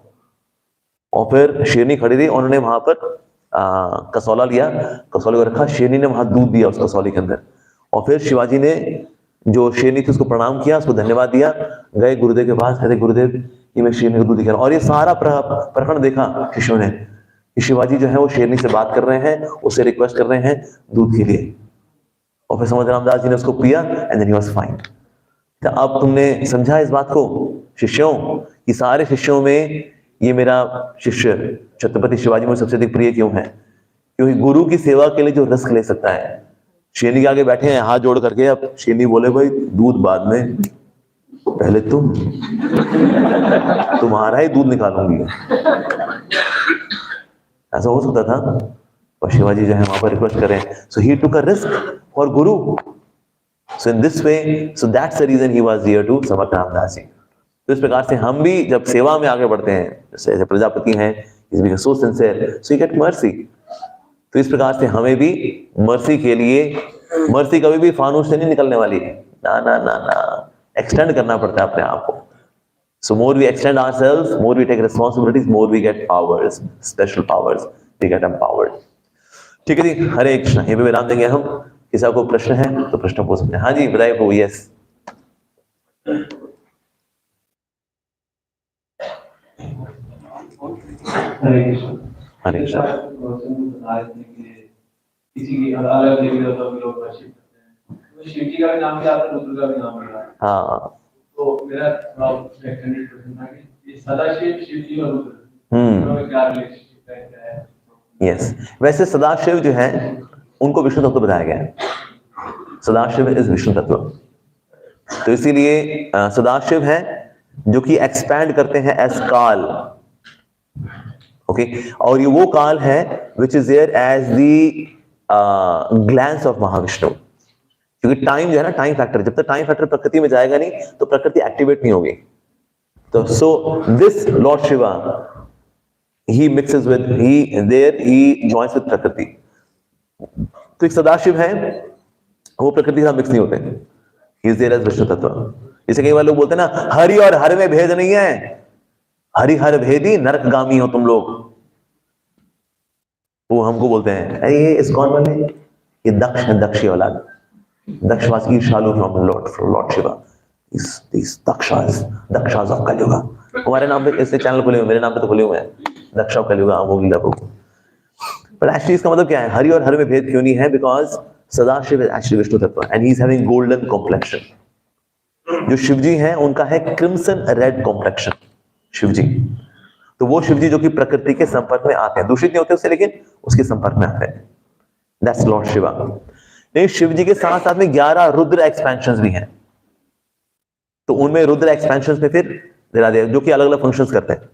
और फिर शेरनी खड़ी रही, उन्होंने वहां पर कसौला लिया, कसौले को रखा, शेरनी ने वहां दूध दिया उस कसौले के अंदर, और फिर शिवाजी ने जो शेरनी थी उसको प्रणाम किया, उसको धन्यवाद दिया, गए गुरुदेव के पास, कहते गुरुदेव ये मैं शेरनी को दूध दिखा रहा हूं। और ये सारा प्रकरण देखा शिष्यों ने कि शिवाजी जो है वो शेरनी से बात कर रहे हैं, उससे रिक्वेस्ट कर रहे हैं दूध के लिए, और फिर समझ रामदास जी ने उसको पिया and then he was fine. तो अब तुमने समझा इस बात को शिष्यों कि सारे शिष्यों में ये मेरा शिष्य छत्रपति शिवाजी मुझे सबसे अधिक प्रिय क्यों है? क्योंकि गुरु की सेवा के लिए जो रिस्क ले सकता है। शेरनी के आगे बैठे हैं हाथ जोड़ करके, अब शेरनी बोले भाई दूध बाद में, पहले तुम्हारा ही दूध निकालूंगी, ऐसा हो सकता था। और शिवाजी जो है वहां पर रिक्वेस्ट करें, सो ही टुक अ risk for guru, so in this way, so that's the reason he was here to Samarth Ramdas ji. तो इस प्रकार से हम भी जब सेवा में आगे बढ़ते हैं, जैसे प्रजापति हैं, is being so sincere so you get mercy, तो इस प्रकार से हमें भी मर्सी के लिए, मर्सी कभी भी फानूस से नहीं निकलने वाली है, ना ना ना ना, एक्सटेंड करना पड़ता है अपने आप को। So more we extend ourselves, more we take responsibilities, more we get powers, special powers, we get empowered. ठीक है जी, हरे कृष्ण। ये भी विराम देंगे हम। किसी को प्रश्न है तो प्रश्न पूछ सकते हैं। हाँ जी बताइए वो। यस हरे कृष्ण। हरे कृष्ण। किसी की अलग देवी देवताओं के लोग वर्शिप करते हैं, तो शिव जी का भी नाम क्या आता है, रुद्र का भी नाम आता है। हाँ तो मेरा एक्सटेंडेड क्वेश्चन था कि ये सदाशिव, शिव जी और रुद्र क्या रिलेशनशिप है, क्या है? यस, वैसे सदाशिव जो है उनको विष्णु तत्व बताया गया है। सदाशिव इज विष्णु तत्व, तो इसीलिए सदाशिव है जो कि एक्सपैंड करते हैं एज काल। ओके, और ये वो काल है which is there as the glance of Mahavishnu. क्योंकि टाइम जो है ना, टाइम फैक्टर, जब तक टाइम फैक्टर प्रकृति में जाएगा नहीं तो प्रकृति एक्टिवेट नहीं होगी। तो so this Lord Shiva he mixes with, he joins with प्रकृति। तो एक सदाशिव है, वो प्रकृति के साथ मिक्स नहीं होते, he is there as Vishnu तत्व। जैसे कई बार लोग बोलते हैं ना हरि और हर में भेद नहीं है, हरि हर भेदी नरकगामी हो तुम लोग। वो हमको बोलते हैं अरे ये इस्कॉन वाले, ये दक्ष है, दक्ष की औलाद, दक्षवास ईर्षालु from lord Shiva, these Dakshas of Kaliyuga. हमारे नाम पे ऐसे चैनल खुले हुए, मेरे नाम पे तो खुले हुए हैं, दक्ष ऑफ कलयुगा, अमोघ लीला प्रभु। पर एक्चुअली इसका मतलब क्या है, हरि और हर में भेद क्यों नहीं है? Because Sadashiva is actually Vishnu तत्व and he is having golden complexion. जो शिवजी हैं उनका है क्रिम्सन रेड कॉम्प्लेक्शन शिवजी। तो वो शिवजी जो कि प्रकृति के संपर्क में आते हैं, दूषित नहीं होते उससे, लेकिन उसके संपर्क में आते हैं, दैट्स लॉर्ड शिवा। लेकिन शिवजी के साथ साथ में 11 रुद्र एक्सपेंशंस भी हैं। तो उनमें रुद्र एक्सपेंशंस में फिर दिला दिया जो कि अलग अलग फंक्शंस करते हैं।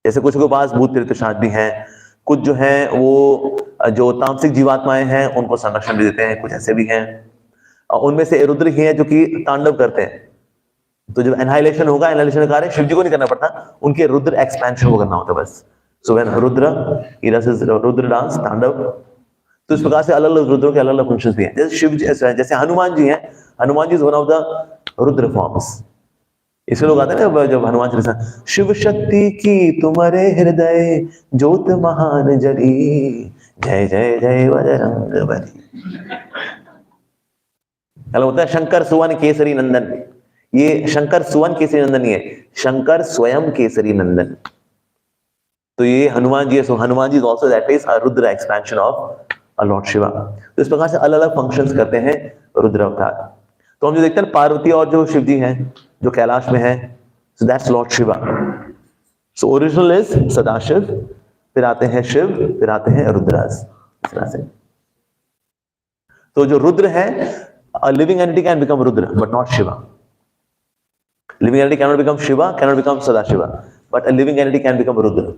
जैसे कुछ के पास भूत प्रेत पिशाच भी हैं, कुछ जो है वो जो तामसिक जीवात्माएं हैं उनको संरक्षण भी देते हैं, कुछ ऐसे भी हैं। उनमें से रुद्र ही हैं जो कि तांडव करते हैं। तो जब एनहाइलेशन होगा, एनहाइलेशन का कार्य शिव जी को नहीं करना पड़ता, उनके रुद्र एक्सपेंशन को करना होता है बस। So when Rudra Rudra dance तांडव, तो इस प्रकार से अलग अलग रुद्रों के अलग अलग फंक्शंस भी हैं। जैसे शिव जैसे हनुमान जी हैं, Hanuman ji is one of the Rudra forms. इसके लोग आते हैं ना जब हनुमान चालीसा, शिव शक्ति की तुम्हारे हृदय ज्योत महान जली, जय जय जय बजरंग बली। होता है शंकर सुवन केसरी नंदन। ये शंकर सुवन केसरी नंदन नहीं है, शंकर स्वयं केसरी नंदन। तो ये हनुमान जी है। So Hanuman ji is also that is a Rudra expansion of a lord Shiva. तो इस प्रकार से अलग अलग फंक्शंस करते हैं रुद्र अवतार। तो हम जो देखते हैं पार्वती और जो शिव जी हैं जो कैलाश में है, so that's Lord Shiva. So original is Sadashiv, फिर आते हैं शिव, फिर आते हैं रुद्रास, इस तरह से। तो जो रुद्र है, a living entity can become Rudra but not Shiva. Living entity cannot become Shiva, cannot become Sadashiva, but a living entity can become Rudra.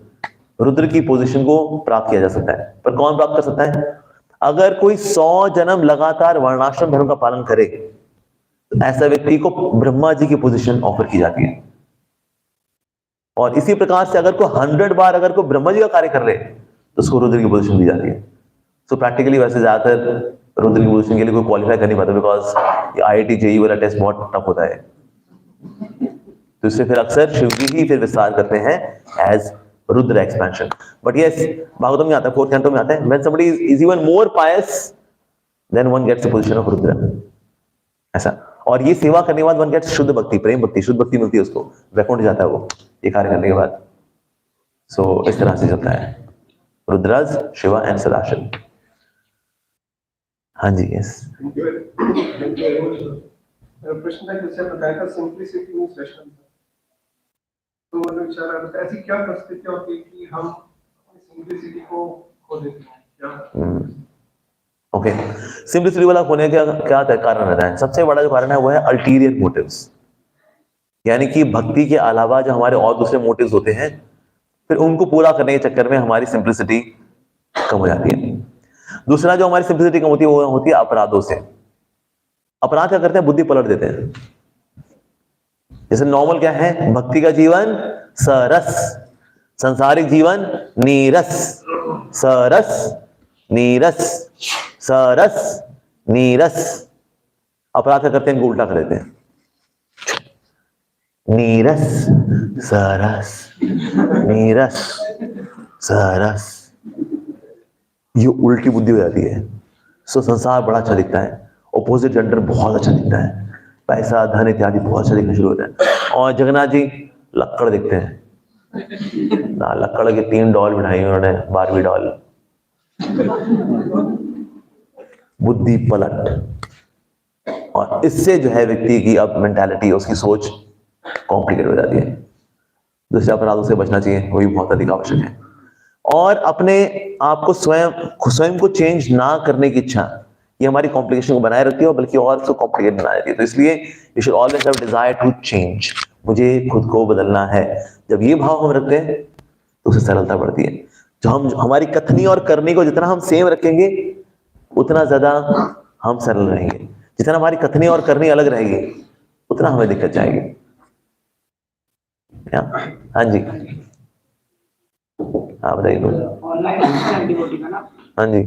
Rudra की पोजीशन को प्राप्त किया जा सकता है, पर कौन प्राप्त कर सकता है? अगर कोई 100 जन्म लगातार वर्णाश्रम धर्म का पालन करे तो ऐसा व्यक्ति को ब्रह्मा जी की पोजीशन ऑफर की जाती है। और इसी प्रकार से अगर कोई 100 बार अगर कोई ब्रह्मा जी का कार्य कर ले तो उसको रुद्र की पोजीशन दी जाती है। सो प्रैक्टिकली वैसे ज्यादातर रुद्र की पोजीशन के लिए कोई क्वालिफाई कर नहीं पाता, बिकॉज IIT JEE वाला टेस्ट बहुत टफ होता है। तो इससे फिर अक्सर शिव जी ही फिर विस्तार करते हैं as Rudra expansion. But yes, Bhagavatam में आता है, 4th canto में आता है, when somebody is even more pious then one gets the position of Rudra, ऐसा। और ये सेवा करने के बाद one gets शुद्ध भक्ति, प्रेम भक्ति, शुद्ध भक्ति मिलती है उसको, वैकुंठ जाता है वो ये कार्य करने के बाद। सो इस तरह से चलता है रुद्राज, शिवा एंड सदाशिव। हाँ जी, यस। प्रश्न था कि बताया था सिंप्लिसिटी मींस रेशनल, तो मतलब विचार आता है ऐसी क्या परिस्थितियां होती है कि हम अपनी सिंप्लिसिटी को खो देते हैं, क्या? ओके, सिंप्लिसिटी वाला होने का क्या कारण रहता है? सबसे बड़ा जो कारण है वो है अल्टीरियर मोटिव्स, यानी कि भक्ति के अलावा जो हमारे और दूसरे मोटिव्स होते हैं, फिर उनको पूरा करने के चक्कर में हमारी सिंप्लिसिटी कम हो जाती है। दूसरा जो हमारी सिंप्लिसिटी कम होती है वो होती है अपराधों से। अपराध क्या करते हैं? बुद्धि पलट देते हैं। जैसे नॉर्मल क्या है? भक्ति का जीवन सरस, संसारिक जीवन नीरस, सरस नीरस, सरस नीरस। अपराध क्या करते हैं? इनको उल्टा कर देते हैं, नीरस सरस, नीरस सरस, ये उल्टी बुद्धि हो जाती है। सो संसार बड़ा अच्छा दिखता है, ऑपोजिट जेंडर बहुत अच्छा दिखता है, पैसा धन इत्यादि बहुत अच्छा दिखना शुरू होता है। और जगन्नाथ जी लक्कड़ दिखते हैं ना, लक्कड़ के 3 डॉल बनाई उन्होंने, 12वीं डॉल। बुद्धि पलट, और इससे जो है व्यक्ति की अब मेंटालिटी, उसकी सोच कॉम्प्लिकेट हो जाती है। दूसरे अपराधों से बचना चाहिए, वही बहुत अधिक आवश्यक है। और अपने आप को स्वयं को चेंज ना करने की इच्छा, ये हमारी कॉम्प्लिकेशन को बनाए रखती है, और बल्कि और उसको कॉम्प्लिकेट बना देती है। तो इसलिए you should always have desire to change, मुझे खुद को बदलना है। जब ये भाव हम रखते हैं तो उससे सरलता बढ़ती है। जो हम हमारी कथनी और करनी को जितना हम सेम रखेंगे उतना ज्यादा हम सरल रहेंगे। जितना हमारी कथनी और करनी अलग रहेगी उतना हमें दिक्कत जाएगी। हाँ जी, हाँ बताइए। हाँ जी,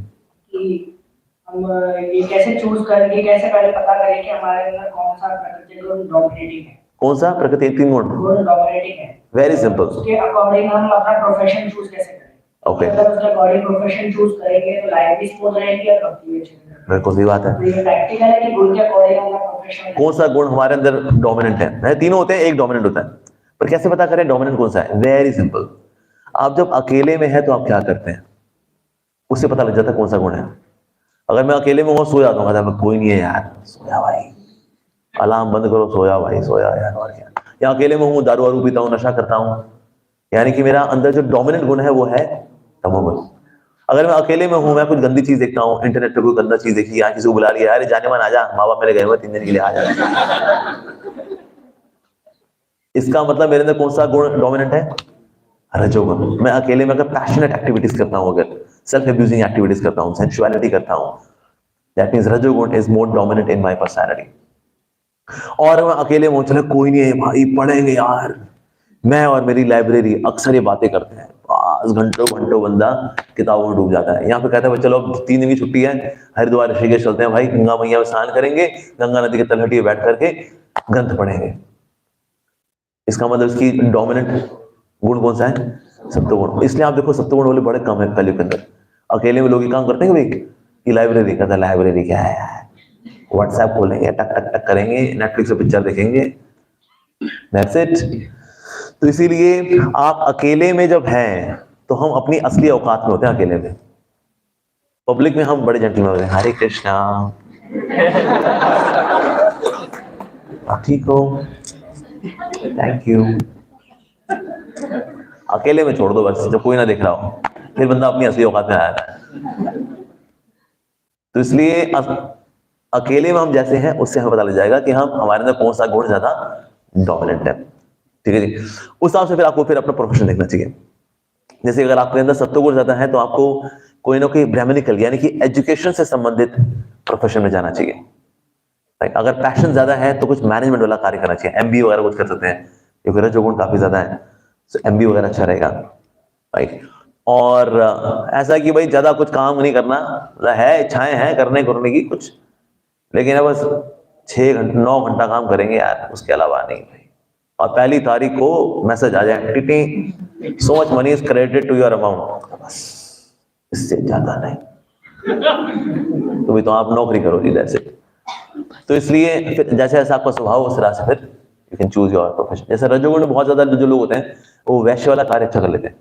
हम ये कैसे चूज करेंगे, कैसे पहले पता करें कि हमारे अंदर कौन सा प्रकृति गुण डोमिनेटिंग है, कौन सा प्रकृति गुण डोमिनेटिंग है? वेरी सिंपल, उसके अकॉर्डिंग हम अपना प्रोफेशन चूज कैसे करें? ओके, अगर उसके अकॉर्डिंग प्रोफेशन चूज करेंगे तो लाइफ भी स्मूथ रहेगी और भक्ति भी अच्छी रहेगी। बिल्कुल सही बात है। तो ये प्रैक्टिकल है कि गुण के अकॉर्डिंग हम प्रोफेशन, कौन सा गुण हमारे अंदर डोमिनेंट है? तीनों होते हैं, एक डोमिनेंट होता है, पर कैसे पता करें डोमिनेंट कौन सा है? वेरी सिंपल, आप जब अकेले में है तो आप क्या करते हैं, उससे पता लग जाता है कौन सा गुण है। अगर मैं अकेले में हूँ, सो जाता हूँ, कोई नहीं है यार, सोया भाई, अलार्म बंद करो, सोया भाई, सोया यार, और क्या। या अकेले में हूँ, दारू वारू पीता हूँ, नशा करता हूँ, यानी कि मेरा अंदर जो डोमिनेंट गुण है वो है तमोगुण। अगर मैं अकेले में हूँ, मैं कुछ गंदी चीज देखता हूँ, इंटरनेट पे कोई गंदा चीज देखी, या किसी को बुला लिया, यार जाने मन आ जा, माँ बाप मेरे गए हुए 3 दिन के लिए, आ जा, इसका मतलब मेरे अंदर कौन सा गुण डोमिनेंट है? रजोगुण। मैं अकेले में अगर पैशनेट एक्टिविटीज करता हूँ, अगर सेल्फ अब्यूजिंग एक्टिविटीज करता हूँ, सेंसुअलिटी करता हूँ, दैट मींस रजोगुण is more dominant in my personality. और मैं अकेले में, चले कोई नहीं है भाई, पढ़ेंगे यार, मैं और मेरी लाइब्रेरी अक्सर ये बातें करते हैं, 5 घंटों बंदा किताबों में डूब जाता है। यहाँ पे कहता है चलो अब 3 दिन की छुट्टी है, हरिद्वार ऋषिकेश चलते हैं भाई, गंगा मैया में स्नान करेंगे, गंगा नदी के तलहटी में बैठ करके ग्रंथ पढ़ेंगे। इसका मतलब इसकी डोमिनेंट गुण कौन सा है? सत्वगुण। इसलिए आप देखो सत्वगुण वाले बड़े कम है कलयुग के अंदर। अकेले में लोग ये काम करते हैं भाई कि लाइब्रेरी, कहता है लाइब्रेरी क्या है यार, व्हाट्सएप खोलेंगे, टक टक टक करेंगे, नेटफ्लिक्स पे पिक्चर देखेंगे, दैट्स इट। तो इसीलिए आप अकेले में जब हैं तो हम अपनी असली औकात में होते हैं अकेले में। पब्लिक में हम बड़े जेंटलमैन होते हैं, हरे कृष्णा, आप ठीक हो, थैंक यू। अकेले में छोड़ दो बस, जब कोई ना देख रहा हो, फिर बंदा अपनी असली औकात में आया है। तो इसलिए अकेले में हम जैसे हैं उससे हमें पता लग जाएगा कि हम हमारे अंदर कौन सा गुण ज्यादा डोमिनेंट है। ठीक है जी। उस हिसाब से फिर आपको फिर अपना प्रोफेशन देखना चाहिए। जैसे अगर आपके अंदर सत्वगुण ज्यादा है तो आपको कोई ना कोई ब्राह्मणिकल यानी कि एजुकेशन से संबंधित प्रोफेशन में जाना चाहिए। Right? अगर पैशन ज्यादा है तो कुछ मैनेजमेंट वाला कार्य करना चाहिए, एमबीए वगैरह कुछ कर सकते हैं, क्योंकि रजोगुण काफी ज्यादा है, तो एमबीए वगैरह अच्छा रहेगा। राइट। और ऐसा कि भाई ज्यादा कुछ काम नहीं करना, मतलब है इच्छाएं हैं करने की कुछ, लेकिन अब बस 6 घंटे 9 घंटा काम करेंगे यार, उसके अलावा नहीं भाई। और पहली तारीख को मैसेज आ जाए, टिटी so much money is credited to your amount, बस इससे ज्यादा नहीं। तो भी तो आप नौकरी करोगे जैसे, तो इसलिए फिर जैसे जैसा आपका स्वभाव उस तरह से फिर you can choose your profession. जैसे रजोगुण में बहुत ज्यादा जो लोग होते हैं वो वैश्य वाला कार्य अच्छा कर लेते हैं,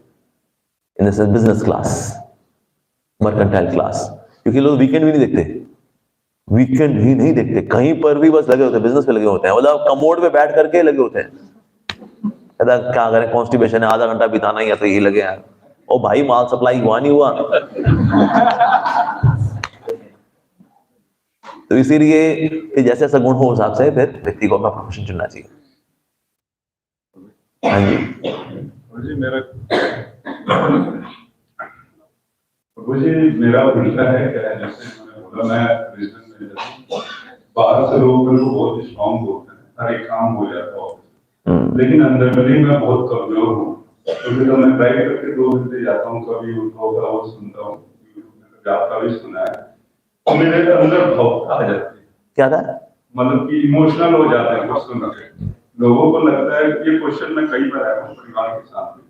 in the sense business class, mercantile class, क्योंकि लोग वीकेंड भी नहीं देखते, वीकेंड ही नहीं देखते, कहीं पर भी बस लगे होते हैं, बिजनेस पे लगे होते हैं, मतलब कमोड पे बैठ करके लगे होते हैं। क्या करें, कॉन्स्टिपेशन है, आधा घंटा बिताना ही है तो यही लगे यार, ओ भाई माल सप्लाई हुआ नहीं हुआ। तो इसीलिए जैसे ऐसा गुण हो उस हिसाब से फिर व्यक्ति को अपना प्रोफेशन चुनना चाहिए। हाँ जी जी, मेरा उल्टा है, क्या है, जैसे मैंने बोला मैं बिजनेस में बाहर से लोग मेरे को बहुत स्ट्रॉन्ग बोलते हैं, हर एक काम हो जाता है, लेकिन अंदर मैं बहुत कमजोर हूँ, क्योंकि तो मैं बैठ करके 2 घंटे जाता हूँ, कभी उनको का वो सुनता हूँ, आपका भी सुना है, तो मेरे अंदर भावुकता आ जाती है। क्या था, मतलब कि इमोशनल हो जाते हैं क्वेश्चन करके। लोगों को लगता है कि ये क्वेश्चन मैं कई बार आया हूँ परिवार के सामने,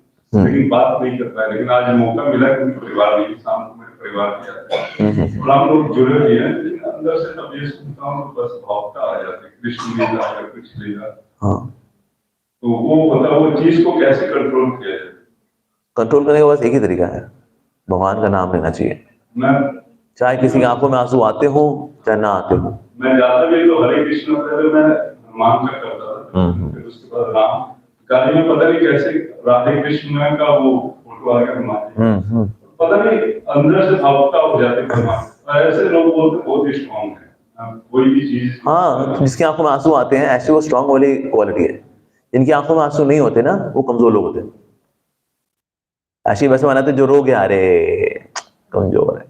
लेकिन बात नहीं कर पाया, लेकिन आज मौका मिला कि परिवार के सामने मेरे परिवार के आते हैं, हम लोग जुड़े हुए हैं, लेकिन अंदर से तब ये सुनता हूँ बस भावुकता आ जाती है, कृष्ण लीला या कुछ लीला। तो वो मतलब वो चीज को कैसे कंट्रोल किया जाए? कंट्रोल करने का बस एक ही तरीका है, भगवान का नाम लेना चाहिए। मैं चाहे किसी की आंखों में आंसू आते हो चाहे ना आते हो। मैं जाता भी तो हरे कृष्ण पहले मैं हनुमान का करता था, फिर उसके बाद राम गाड़ी में पता नहीं कैसे राधे कृष्ण का वो फोटो आ गया हनुमान, पता नहीं अंदर से भावुकता हो जाती है। ऐसे लोग बोलते बहुत स्ट्रॉन्ग है कोई भी चीज। हाँ, जिसकी आंखों में आंसू आते हैं ऐसे वो स्ट्रॉन्ग वाली क्वालिटी है। जिनकी आंखों में आंसू नहीं होते ना वो कमजोर लोग होते हैं। ऐसे वैसे बनाते जो रो गया, अरे कमजोर है,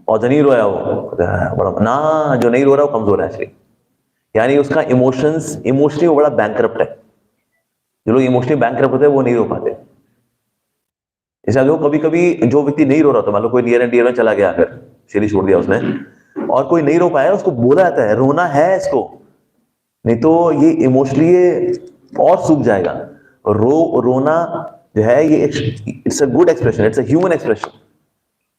और जो नहीं रोया वो बड़ा ना, जो नहीं रो रहा वो कमजोर है एक्चुअली, यानी उसका इमोशनली वो बड़ा बैंकरप्ट है। जो लोग इमोशनली बैंकरप्ट होते हैं वो नहीं रो पाते। इसलिए जो कभी कभी जो व्यक्ति नहीं रो रहा था, मान लो कोई नियर एंड डियर में चला गया, अगर शरीर छोड़ दिया उसने और कोई नहीं रो पाया, उसको बोला जाता है रोना है इसको, नहीं तो ये इमोशनली और सूख जाएगा। रोना जो है ये it's a good expression, it's a human expression.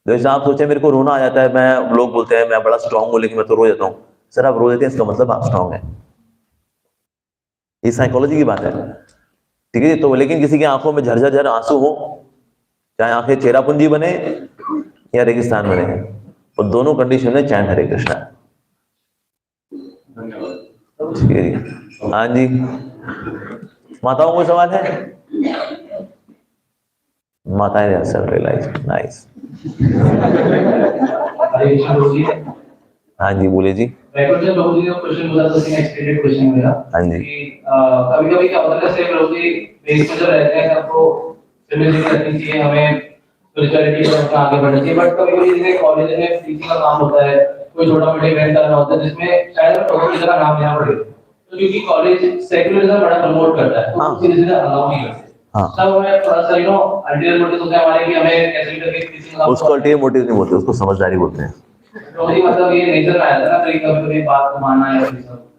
जैसे आप सोचे मेरे को रोना आ जाता है, मैं लोग बोलते हैं मैं बड़ा स्ट्रांग हूं लेकिन मैं तो रो जाता हूं। सर आप रो देते हैं इसका मतलब आप स्ट्रांग हैं, ये साइकोलॉजी की बात है, ठीक है। तो लेकिन किसी की आंखों में झरझर आंसू हो, चाहे आंखें चेरापुंजी बने या रेगिस्तान बने, और दोनों कंडीशन में चैन हरे कृष्णा। धन्यवाद। ठीक है जी। हाँ जी, माताओं को सवाल है? माताएं आंसर रियलाइज नाइस। हाँ जी बोलिए जी। क्वेश्चन बोला तो एक्सटेंडेड क्वेश्चन मेरा। हाँ जी। कभी-कभी क्या होता है जैसे लोग बेस में जो रहते हैं सबको फिल्में करनी चाहिए, हमें स्पिरिचुअलिटी पर अपना आगे बढ़ना चाहिए, बट कभी-कभी जैसे कॉलेज में टीचिंग का काम होता है, कोई छोटा-मोटा इवेंट करना होता है जिसमें शायद लोगों की तरह नाम लेना पड़े, तो क्योंकि कॉलेज सेक्युलरिज्म बड़ा प्रमोट करता है तो सीधे-सीधे अलाउ नहीं करते। तब हमें थोड़ा सा अल्टीरियर मोटिव होता है हमारे कि हमें कैसे भी करके टीचिंग का, उसको अल्टीरियर मोटिव नहीं बोलते, उसको समझदारी बोलते हैं। तो मतलब ये नेचर में आया था ना, कभी-कभी बात को मानना है।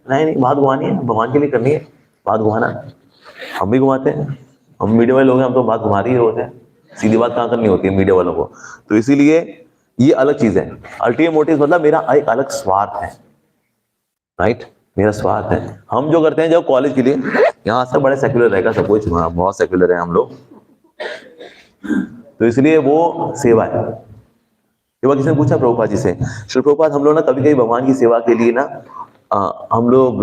नहीं बात घुमानी है, भगवान के लिए करनी है बात घुमाना। हम भी घुमाते हैं, हम मीडिया वाले लोग हैं, हम तो बात घुमा ही होते हैं, सीधी बात कहाँ करनी होती है मीडिया वालों को। तो इसीलिए ये अलग चीज है। अल्टीरियर मोटिव मतलब मेरा एक अलग स्वार्थ है, राइट, मेरा स्वार्थ है। हम जो करते हैं जब कॉलेज के लिए, यहाँ सब बड़े सेक्युलर रहेगा सब कुछ, बहुत सेक्युलर है हम लोग, तो इसलिए वो सेवा है। किसी ने पूछा प्रभुपाद जी से, श्री प्रभुपाद हम लोग ना कभी कभी भगवान की सेवा के लिए ना हम लोग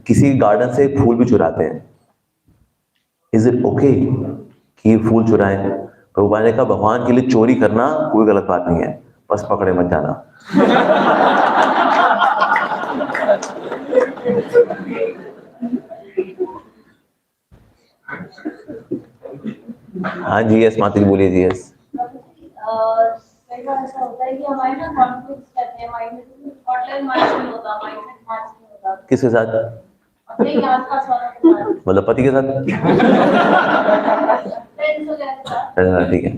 किसी गार्डन से फूल भी चुराते हैं, इज इट ओके कि फूल चुराएं? प्रभुपाद ने कहा भगवान के लिए चोरी करना कोई गलत बात नहीं है, बस पकड़े मत जाना। हाँ जी यस माता जी बोलिए जी यस। कई बार ऐसा होता है कि हमारे ना कॉन्फ्लिक्ट रहते हैं माइंड में, हॉटलाइन मैच नहीं होता, माइंडसेट मैच नहीं होता किसके साथ? अपने ही आसपास वालों के साथ, मतलब पति के साथ? फ्रेंड्स वगैरह के साथ, ठीक है।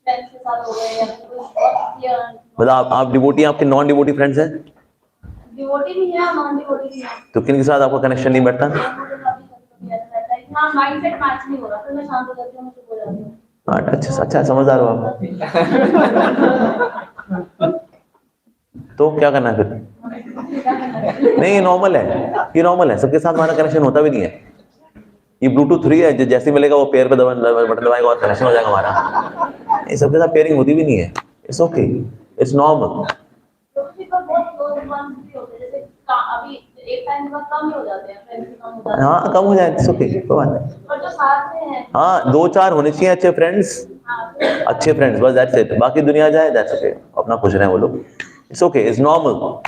फ्रेंड्स के साथ हो गए या फिर कोई बहुत या मतलब आप डिवोटी, आपके नॉन डिवोटी फ्रेंड्स हैं? डिवोटी भी है, नॉन डिवोटी भी है। तो किन के साथ आपका कनेक्शन नहीं बैठता? मुझे कभी ऐसा रहता है कि हाँ माइंडसेट मैच नहीं हो रहा, फिर मैं शांत हो जाती हूँ, मैं चुप हो जाती हूँ। अच्छा समझदार हो आप। तो क्या करना है फिर? नहीं ये नॉर्मल है, ये नॉर्मल है, सबके साथ हमारा कनेक्शन होता भी नहीं है। ये ब्लूटूथ 3 है, जैसे मिलेगा वो पेयर पे बटन दबाएगा और कनेक्शन हो जाएगा हमारा। ये सबके साथ पेयरिंग होती भी नहीं है। It's okay, it's normal. तो फिर तो बहुत क्लोज वंस भी होते हैं, जैसे अभी एक टाइम के बाद कम ही हो जाते हैं, फ्रेंड्स कम हो जाते हैं। हाँ कम हो जाए, इट्स ओके, कोई बात नहीं। और जो साथ में है, हाँ 2-4 होने चाहिए अच्छे फ्रेंड्स, अच्छे फ्रेंड्स, बस दैट्स इट। बाकी दुनिया जाए दैट्स ओके, अपना खुश रहे वो लोग, it's okay, it's normal,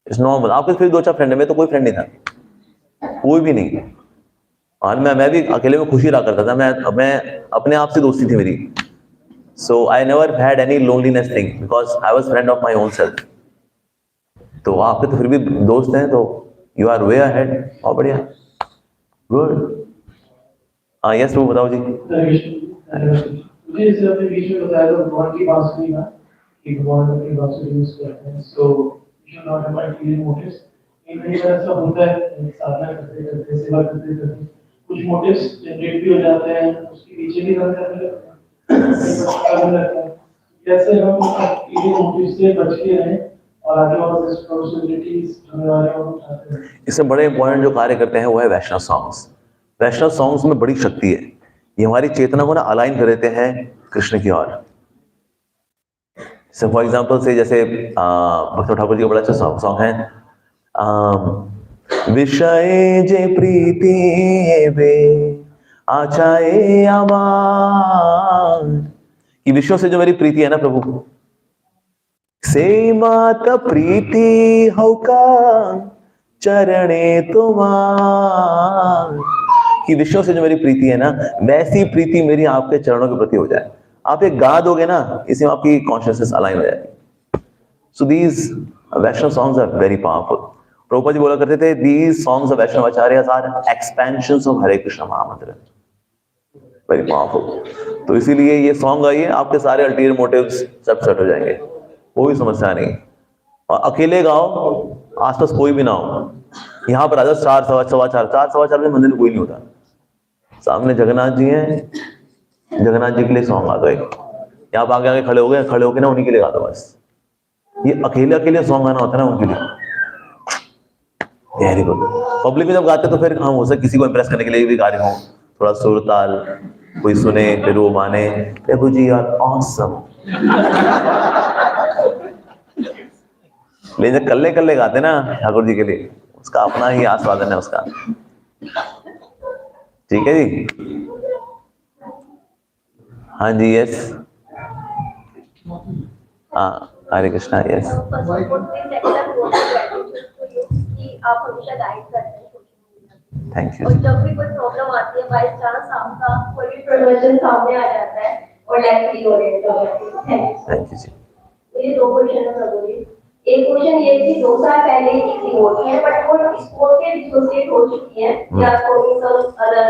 it's normal. आपके फिर 2-4 फ्रेंड है, मैं तो कोई फ्रेंड नहीं था, कोई भी नहीं। और मैं भी अकेले में खुशी रहा करता था, मैं अपने आप से दोस्ती थी मेरी। So I never had any loneliness thing because I was friend of my own self. तो आपके तो फिर भी दोस्त हैं, तो यू आर वे अहेड, और बढ़िया, गुड। हाँ यस वो बताओ जी। मुझे इसे अपने बीच में बताया था भगवान की बांसुरी ना, कि भगवान अपनी बांसुरी यूज करते हैं, so you should not have ulterior motives. इन कई बार ऐसा होता है साधना करते करते, सेवा करते करते कुछ मोटिव्स जनरेट भी हो जाते हैं, उसके पीछे भी रन करने लगते हैं। कैसे हम अल्टीरियर मोटिव से बच के रहें और आगे और रिस्पांसिबिलिटीज जिम्मेदारियां उठाते हैं? इससे बड़े इंपॉर्टेंट जो कार्य करते हैं वो है वैष्णव सॉन्ग्स। वैष्णव सॉन्ग्स में बड़ी शक्ति है, ये हमारी चेतना को ना अलाइन कर देते हैं कृष्ण की ओर। फॉर एग्जाम्पल से जैसे भक्त ठाकुर जी का बड़ा अच्छा सॉन्ग है, विषय जे प्रीति वे आचाए आमार, कि विषयों से जो मेरी प्रीति है ना प्रभु, से मात प्रीति हौका चरणे तुम्हार, कि विषयों से जो मेरी प्रीति है ना वैसी प्रीति मेरी आपके चरणों के प्रति हो जाए। आप एक गा दोगे ना, इसी में आपकी कॉन्शियसनेस अलाइन हो जाएगी। So these Vaishnava songs are very powerful. Prabhupada ji बोला करते थे, these songs of Vaishnava acharyas are expansions of Hare Krishna mahamantra, very powerful. तो इसीलिए ये सॉन्ग आइए, आपके सारे अल्टीरियर मोटिव्स सब सेट हो जाएंगे, कोई समस्या नहीं। और अकेले गाओ, आसपास कोई भी ना हो। यहाँ पर आजा 4-4 बजे मंदिर में कोई नहीं होता, सामने जगन्नाथ जी हैं, जगन्नाथ जी के लिए सॉन्ग आ गए, यहाँ पर आगे खड़े हो गए ना, उन्हीं के लिए गा दो बस। ये अकेले सॉन्ग गाना होता है ना उनके लिए, वेरी गुड। पब्लिक में जब गाते तो फिर हम हो सकता किसी को इम्प्रेस करने के लिए भी गा रहे हो, थोड़ा सुर ताल, कोई सुने फिर वो माने, प्रभु जी आर ऑसम। लेकिन जब कल्ले गाते ना ठाकुर जी के लिए, उसका अपना ही आस्वादन है उसका। ठीक है जी, हाँ जी यस, हाँ हरे कृष्णा यस। आप हमेशा गाइड करते हैं, थैंक यू। और जब भी कोई प्रॉब्लम आती है, बाय चांस आपका कोई भी प्रवचन सामने आ जाता है और लाइफ फील हो रही है, थैंक यू जी। ये 2 क्वेश्चन है प्रभु जी। एक क्वेश्चन ये कि 2 साल पहले की डिवोटी है, बट वो स्पोर्ट के एसोसिएट हो चुकी है या कोई अदर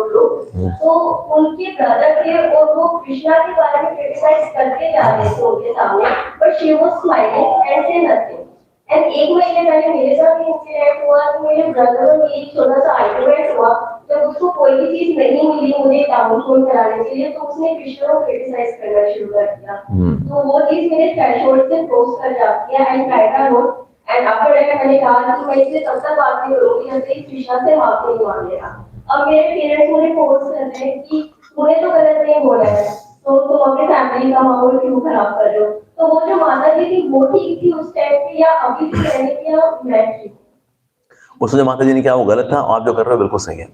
ग्रुप, तो उनके ब्रदर थे और वो कृष्णा के बारे में क्रिटिसाइज करते जा रहे थे उनके सामने, but she was smiling and से नथिंग। एंड 1 महीने पहले मेरे साथ भी इंसिडेंट हुआ कि मेरे ब्रदर और मेरी छोटा सा आर्गुमेंट हुआ, जब उसको कोई भी चीज नहीं मिली मुझे डाउनफॉल कराने के लिए, तो उसने कृष्ण को क्रिटिसाइज करना शुरू कर दिया। तो वो चीज मेरे थ्रेशोल्ड से क्रॉस कर जाती है and right a note, and after that मैंने कहा कि मैं इससे तब तक बात नहीं करूंगी जब तक कृष्ण से माफी नहीं मांगेगा। अब मेरे पेरेंट्स मुझे फोर्स कर रहे हैं कि तूने तो गलत नहीं बोला है, तो तुम अपनी फैमिली का माहौल क्यों खराब कर रहे हो? तो वो जो माता जी थी वो ठीक थी उस टाइम पे, या अभी भी कहने की मैं ठीक? उसने माता जी ने क्या वो गलत था, और आप जो कर रहे हो बिल्कुल सही है।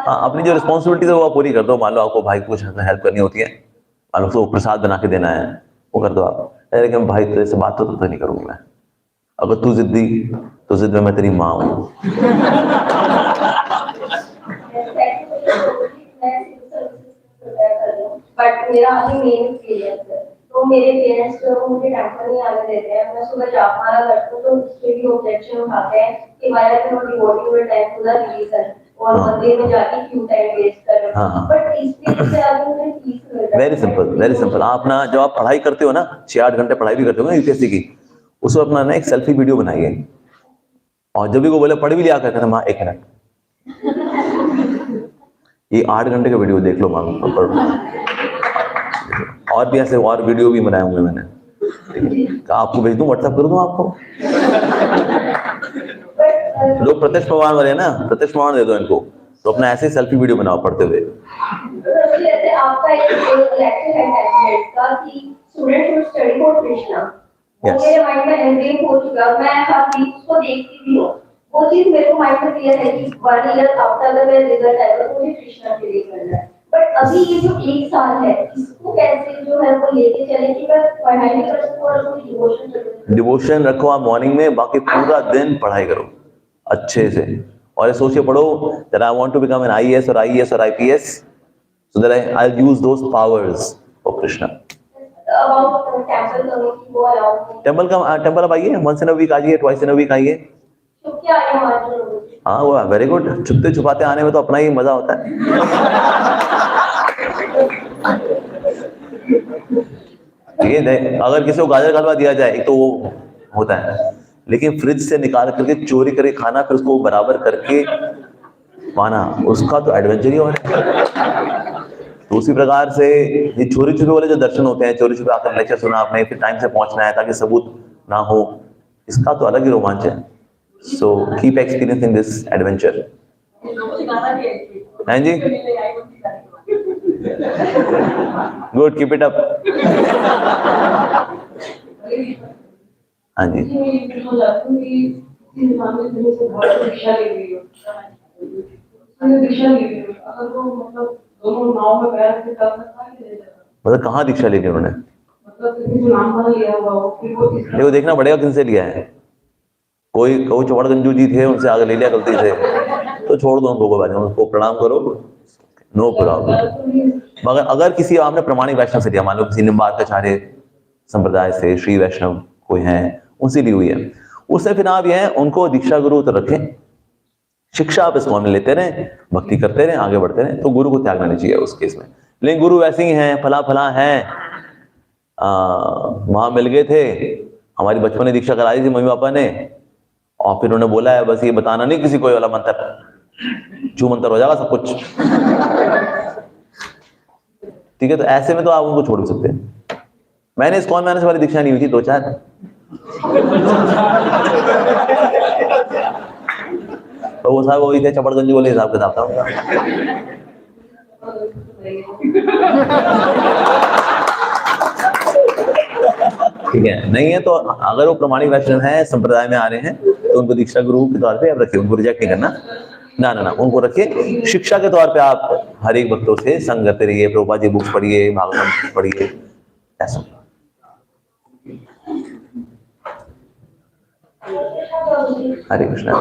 अपनी जो रिस्पॉन्सिबिलिटी है वो पूरी कर दो। मान लो आपको भाई को कुछ हेल्प करनी होती है, मान लो उसको प्रसाद बना के देना है, वो कर दो आप, लेकिन भाई तेरे से बात तो नहीं करूंगा मैं, अगर तू जिद्दी तो जिद में मैं तेरी माँ हूँ। बट मेरा अभी मेन एक्सपीरियंस है, तो मेरे पेरेंट्स जो मुझे टेंशन नहीं आने देते हैं। मैं सुबह जाप मारा करती हूँ तो उसके भी ऑब्जेक्शन उठाते हैं कि why are you devoting your time to the religion और मंदिर में जाके क्यों टाइम वेस्ट कर रहे हो। बट इस चीज से आगे मुझे पीस मिलता है। Very simple, very simple. आप ना जब आप पढ़ाई करते हो ना, 6-8 घंटे पढ़ाई भी करते हो ना यूपीएससी की, उसको अपना ना एक सेल्फी वीडियो बनाइए और जब भी को बोले पढ़ भी लिया करते थे, माँ 1 मिनट ये 8 घंटे का वीडियो देख लो माँ, और भी ऐसे और वीडियो भी बनाए होंगे मैंने, आपको भेज दूं, व्हाट्सएप कर दूं आपको। लोग प्रत्यक्ष प्रमाण वाले हैं ना, प्रत्यक्ष प्रमाण दे दो इनको, तो अपना ऐसे सेल्फी वीडियो बनाओ पढ़ते हुए। जैसे आपका एक लेक्चर है 10 मिनट का कि student should study for Krishna, वो मेरे माइंड में एंग्रेन हो चुका। मैं हर वीक उसको देखती भी हूँ, वो चीज मेरे को माइंड में क्लियर है कि 1 ईयर आफ्टर अगर मेरा रिजल्ट आएगा तो मुझे कृष्णा के लिए करना है। बट अभी ये जो 1 साल है, इसको कैसे जो है वो लेके चले कि मैं पढ़ाई भी कर सकूं और कोई डिवोशन करूं। डिवोशन रखो आप मॉर्निंग में, बाकी पूरा दिन पढ़ाई करो अच्छे से, और सोच के पढ़ो that I want to become an IAS or IES or IPS so that I'll use those powers for Krishna. About temple करो कि वो अलाउ टेंपल अब आइए, once in a week आइए, twice in a week आइए। तो क्या है हमारे लोगों की? हाँ वो वेरी गुड, छुपते छुपाते आने में तो अपना ही मजा होता है। ठीक है, अगर किसी को गाजर का हलवा दिया जाए, एक तो वो होता है, लेकिन फ्रिज से निकाल करके चोरी करके खाना, फिर उसको बराबर करके पाना, उसका तो एडवेंचर ही और है। तो उसी प्रकार से ये चोरी छुपे वाले जो दर्शन होते हैं, चोरी छुपे आकर लेक्चर सुना आपने, फिर टाइम से पहुंचना है ताकि सबूत ना हो, इसका तो अलग ही रोमांच है। So keep experiencing this adventure. हाँ जी, गुड, कीप इट अप। हाँ जी, मतलब कहाँ दीक्षा ली थी उन्होंने? देखो देखना पड़ेगा किन से लिया है। कोई चौड़गंजू जी थे, उनसे आगे ले लिया गलती से, तो छोड़ दो उनको, उनको प्रणाम करो, नो प्रॉब्लम। मगर अगर किसी आपने प्रमाणिक वैष्णव से लिया, मान लो किसी निम्बार्काचार्य संप्रदाय से, श्री वैष्णव कोई है, उनसे ली हुई है, उससे फिर आप ये उनको दीक्षा गुरु तो रखें, शिक्षा आप इसको में लेते रहे, भक्ति करते रहे, आगे बढ़ते रहे, तो गुरु को त्यागना नहीं चाहिए उस केस में। लेकिन गुरु वैसे ही हैं, फला हैं, वहां मिल गए थे, हमारी बचपन में दीक्षा कराई थी मम्मी पापा ने, और फिर उन्होंने बोला है बस ये बताना नहीं किसी को, वाला मंत्र छू मंत्र हो जाएगा सब कुछ। ठीक है, तो ऐसे में तो आप उनको छोड़ भी सकते हैं। मैंने इस्कॉन में आने से वाली दीक्षा नहीं हुई थी, 2-4, तो वो साहब वही थे, चपड़गंज वाले हिसाब किताब था उनका। ठीक है, नहीं है तो अगर वो प्रमाणिक वैष्णव है, संप्रदाय में आ रहे हैं, तो उनको दीक्षा गुरु के तौर पे आप रखिए, उनको रिजेक्ट नहीं करना, ना उनको रखिए। शिक्षा के तौर पे आप हर एक भक्तों से संग करते रहिए, प्रभुपाद जी बुक्स पढ़िए, भागवत पढ़िए, ऐसा। हरे कृष्णा।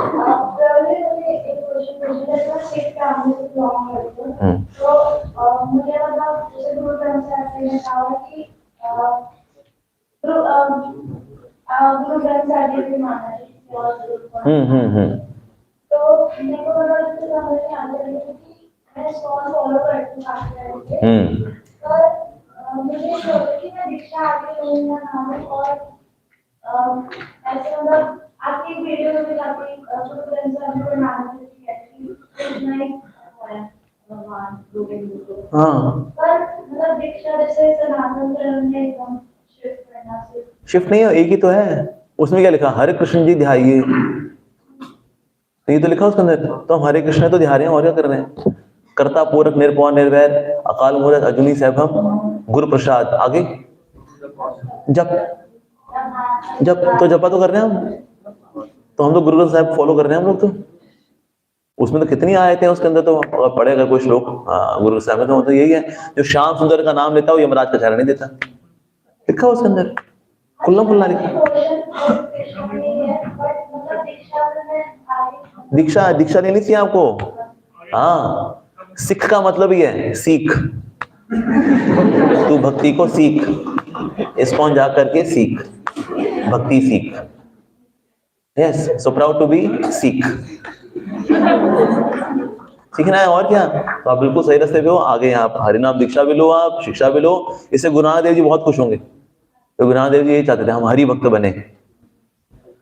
गुरु ग्रंथ साहिब भी माना है, तो मेरे को समझ नहीं आता है कि मैं स्कॉल फॉलो करती हूँ, और मुझे कि मैं दीक्षा आगे लूंगा नाम, और ऐसे मतलब आपकी वीडियो में जाके गुरु ग्रंथ साहिब को नाम से एक्चुअली नहीं भगवान गोविंद, पर मतलब दीक्षा जैसे सनातन धर्म में एकदम शिफ्ट नहीं है, एक ही तो है। उसमें क्या लिखा, हरे कृष्ण जी ध्याइए, तो ये तो लिखा उसके अंदर, तो हम हरे कृष्ण तो ध्या रहे हैं, और क्या कर रहे हैं? कर्ता पूरक निर्भय निर्वैर अकाल मूरत अजूनी सैभम गुरु प्रसाद, आगे जब तो जपा तो कर रहे हैं हम, तो हम तो गुरु ग्रंथ साहिब फॉलो कर रहे हैं हम लोग। तो उसमें तो कितनी आयतें हैं उसके अंदर, तो अगर पढ़े अगर कोई श्लोक गुरु ग्रंथ साहिब में, तो यही है, जो श्याम सुंदर का नाम लेता है वो यमराज का चेहरा नहीं देता, लिखा उसके अंदर, खुल्ला खुल्ला लिखा। दीक्षा दीक्षा लेनी चाहिए आपको। हाँ, सिख का मतलब ही है सीख, तू भक्ति को सीख, इस्कॉन जा करके सीख, भक्ति सीख। Yes, so proud to be सीख, सीखना है और क्या। तो आप बिल्कुल सही रास्ते पे हो, आगे आप हरिनाम दीक्षा भी लो, आप शिक्षा भी लो। इससे गुरु नानक देव जी बहुत खुश होंगे। तो गुरु नानक देव जी यही चाहते थे हम हरि भक्त बने,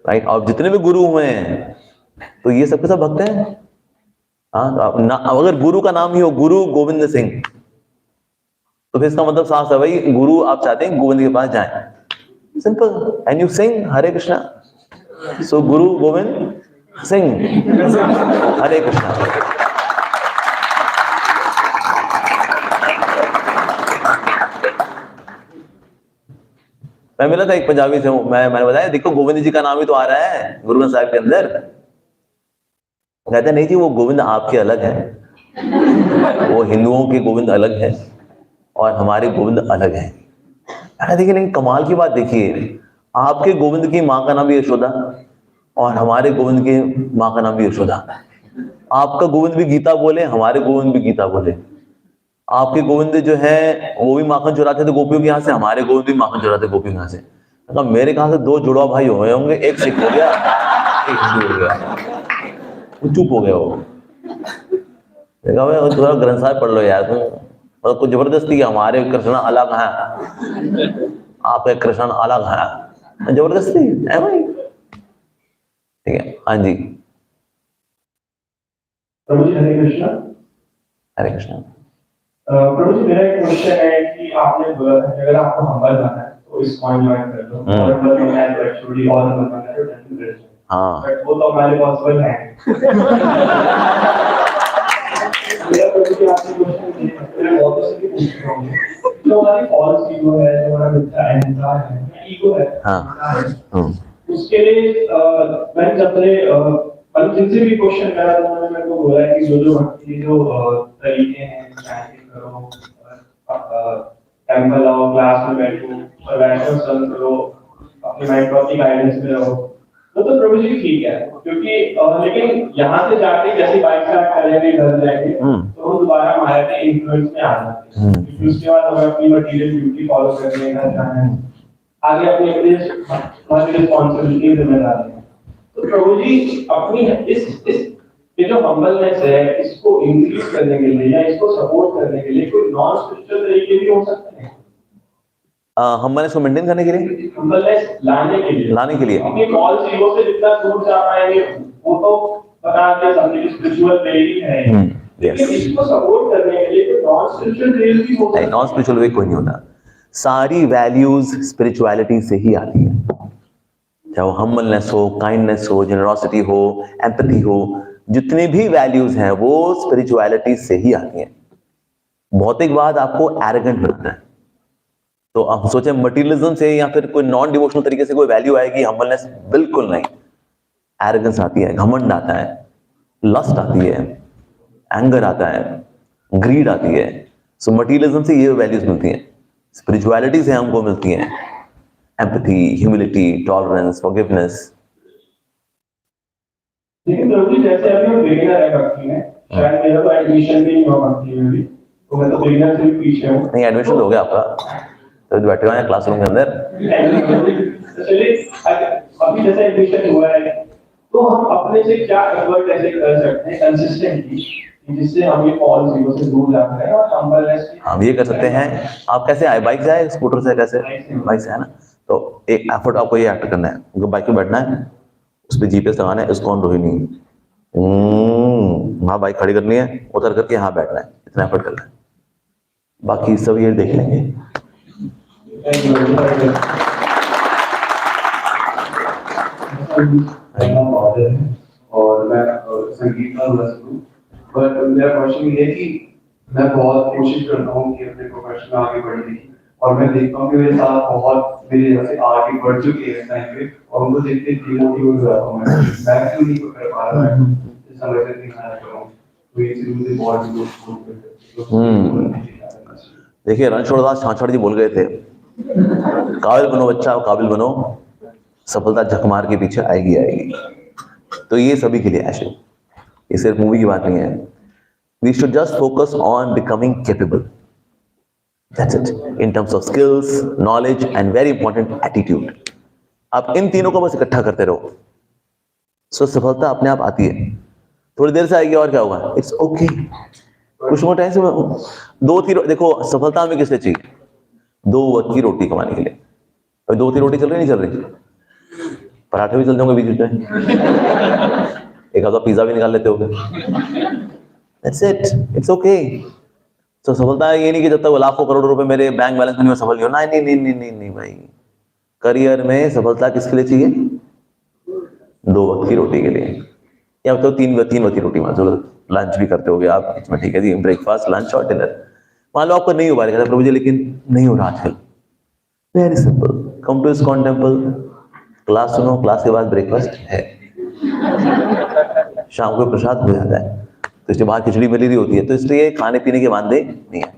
राइट। और जितने भी गुरु हुए हैं तो ये सब के सब भक्त हैं। हाँ, तो अगर गुरु का नाम ही हो गुरु गोविंद सिंह, तो फिर इसका मतलब साफ है भाई, गुरु आप चाहते हैं गोविंद के पास जाएं। सिंपल। एंड यू सिंग हरे कृष्णा, सो गुरु गोविंद सिंह हरे कृष्णा। मैं मिला था एक पंजाबी से, मैंने बताया देखो गोविंद जी का नाम ही तो आ रहा है गुरु ग्रंथ साहिब के अंदर। कहते नहीं जी, वो गोविंद आपके अलग है, वो हिंदुओं के गोविंद अलग है और हमारे गोविंद अलग है। अरे देखिए, लेकिन कमाल की बात देखिए, आपके गोविंद की माँ का नाम भी यशोदा और हमारे गोविंद की माँ का नाम भी यशोदा। आपका गोविंद भी गीता बोले, हमारे गोविंद भी गीता बोले। आपके गोविंद जो है वो भी माखन चुराते थे गोपियों के यहाँ से, हमारे गोविंद भी माखन चुराते गोपियों के यहाँ से। तो मेरे कहाँ से दो जुड़वा भाई हुए होंगे, एक सिख हो गया एक हिंदू हो गया। वो चुप हो गया। वो देखा भाई, थोड़ा ग्रंथ साहिब पढ़ लो यार तुम, मतलब कुछ जबरदस्ती हमारे कृष्ण अलग है, आपके कृष्ण अलग है, जबरदस्ती है भाई। ठीक है, हाँ जी। प्रभु जी हरे कृष्णा। हरे कृष्णा। प्रभु जी, मेरा एक क्वेश्चन है कि आपने बोला था कि अगर आपको हम्बल बनना है तो इस्कॉन ज्वाइन कर लो, और हम्बल बनना है तो एक्चुअली और हम्बल बनना है तो टेंपल कर लो। हाँ, बट वो तो हमारे पॉसिबल है। मेरा प्रभु जी आपसे क्वेश्चन ये है, मैं बहुत से भी पूछ रहा हूँ, जो हमारी फॉल्स ईगो है, जो हमारा मिथ्या अहंकार है, ईगो है, हाँ, उसके लिए मैंने जब मतलब जिनसे भी क्वेश्चन करा तो उन्होंने मेरे को बोला कि जो भक्ति जो तरीके हैं, चैंटिंग करो, टेंपल आओ, क्लास में बैठो और वैष्णव संग करो, अपने माइंड को अपनी गाइडेंस में रहो, तो प्रभु जी ठीक है। क्योंकि लेकिन यहाँ से जाके जैसे बाइक स्टार्ट करेंगे, घर जाएंगे, तो हम दोबारा माया के इन्फ्लुएंस में आ जाते हैं। क्योंकि उसके बाद हमें अपनी मटीरियल ब्यूटी फॉलो करने का जाना है, आगे अपनी हमारी रिस्पॉन्सिबिलिटी जिम्मेदारी है। तो प्रभु जी अपनी इस ये जो हम्बलनेस है, इसको इंक्रीज करने के लिए या इसको सपोर्ट करने के लिए कोई नॉन स्पिरिचुअल तरीके भी हो सकते हैं? हम्बलनेस को मेंटेन करने के लिए, हम्बलनेस लाने के लिए अपनी फॉल्स ईगो से जितना दूर जा पाएंगे, वो तो पता है समझिए स्पिरिचुअल वे ही है। लेकिन इसको सपोर्ट करने के लिए कोई नॉन स्पिरिचुअल वे भी हो सकता है? नॉन स्पिरिचुअल वे कोई नहीं होता। सारी वैल्यूज स्पिरिचुअलिटी से ही आती है, चाहे वो हम्बलनेस हो, काइंडनेस हो, जेनरोसिटी हो, एम्पैथी हो, जितनी भी वैल्यूज हैं वो स्पिरिचुअलिटी से ही आती हैं। भौतिकवाद आपको एरोगेंट बनाता है। तो आप सोचे मटीरियलिज्म से या फिर कोई नॉन डिवोशनल तरीके से कोई वैल्यू आएगी, हम्बलनेस बिल्कुल नहीं। एरोगेंस आती है, घमंड आता है, लस्ट आती है, एंगर आता है, ग्रीड आती है। सो मटीरियलिज्म से ये वैल्यूज मिलती हैं, स्पिरिचुअलिटी से हमको मिलती हैं एम्पैथी, ह्यूमिलिटी, टॉलरेंस, फॉरगिवनेस। लेकिन प्रभु जी जैसे अभी हम बिगिनर है भक्ति में, शायद मेरा तो एडमिशन भी नहीं हुआ भक्ति में भी, तो मैं तो बिगिनर से भी पीछे हूँ। नहीं, एडमिशन हो गया आपका, तो बैठे हुए हैं क्लासरूम के अंदर। चलिए, अभी जैसे एडमिशन हुआ है तो हम अपने से क्या एफर्ट ऐसे कर सकते हैं कंसिस्टेंटली, जिससे हम ये फॉल्स ईगो से दूर जा पाए और हम्बलनेस। हम ये कर सकते हैं, आप कैसे आए, बाइक से आए, स्कूटर से, कैसे? बाइक से है ना। तो एक एफर्ट आपको ये एक्ट करना है, बाइक पे बैठना है, उस पर जीपीएस लगाना है, इसको ऑन रोहिणी, वहां बाइक खड़ी करनी है, उतर करके यहाँ बैठना है, इतना एफर्ट करना है, बाकी सब ये देख लेंगे। और मैं संगीत का रस हूँ, पर मेरा क्वेश्चन ये है कि मैं बहुत कोशिश करता हूँ कि अपने प्रोफेशन में आगे बढ़ने की, और मैं देखता हूँ कि मेरे साथ बहुत मेरे जैसे आगे बढ़ चुके हैं इस टाइम पे, और उनको देखते डिमोटिवेट हो जाता हूँ मैं क्यों नहीं कर पा रहा है, इस समय से नहीं आ रहा हूँ, तो ये चीज मुझे बहुत देखिए, रणछोड़दास छाछड़ जी बोल गए थे, काबिल बनो बच्चा, काबिल बनो, सफलता झक मार के पीछे आएगी आएगी। तो ये सभी के लिए है शिव। ये सिर्फ मूवी की बात नहीं है. We should just focus on becoming capable. That's it. In terms of skills, knowledge, and very important attitude. आप इन तीनों को बस इकट्ठा करते रहो. So सफलता अपने आप आती है. थोड़ी देर से आएगी और क्या होगा? It's okay. कुछ मोर टाइम से 2-3 देखो सफलता हमें किस लिए चाहिए? 2 वक्त की रोटी कमाने के लिए. और 2-3 रोटी चल रही नहीं चल रही? पराठे भी चल जाओगे बीच में. एक आधा पिज्जा भी निकाल लेते होगे. That's it. It's okay. तो सफलता ये नहीं कि जब तक वो लाखों करोड़ों रुपए मेरे बैंक बैलेंस में नहीं सफल नहीं हो. नहीं भाई. करियर में सफलता किसके लिए चाहिए? 2 वक्त की रोटी के लिए. या तो 3 वक्त की रोटी मान लो. लंच भी करते होगे आप इसमें, ठीक है जी, ब्रेकफास्ट, लंच और डिनर. मान लो आपको नहीं हो पा रहा प्रभु जी, लेकिन नहीं हो रहा आजकल. Very simple. Come to ISKCON temple, class सुनो, क्लास के बाद ब्रेकफास्ट है, शाम को प्रसाद हो जाता है. तो इसके बाद खिचड़ी मिली रही होती है. तो इसलिए खाने पीने के वादे नहीं है.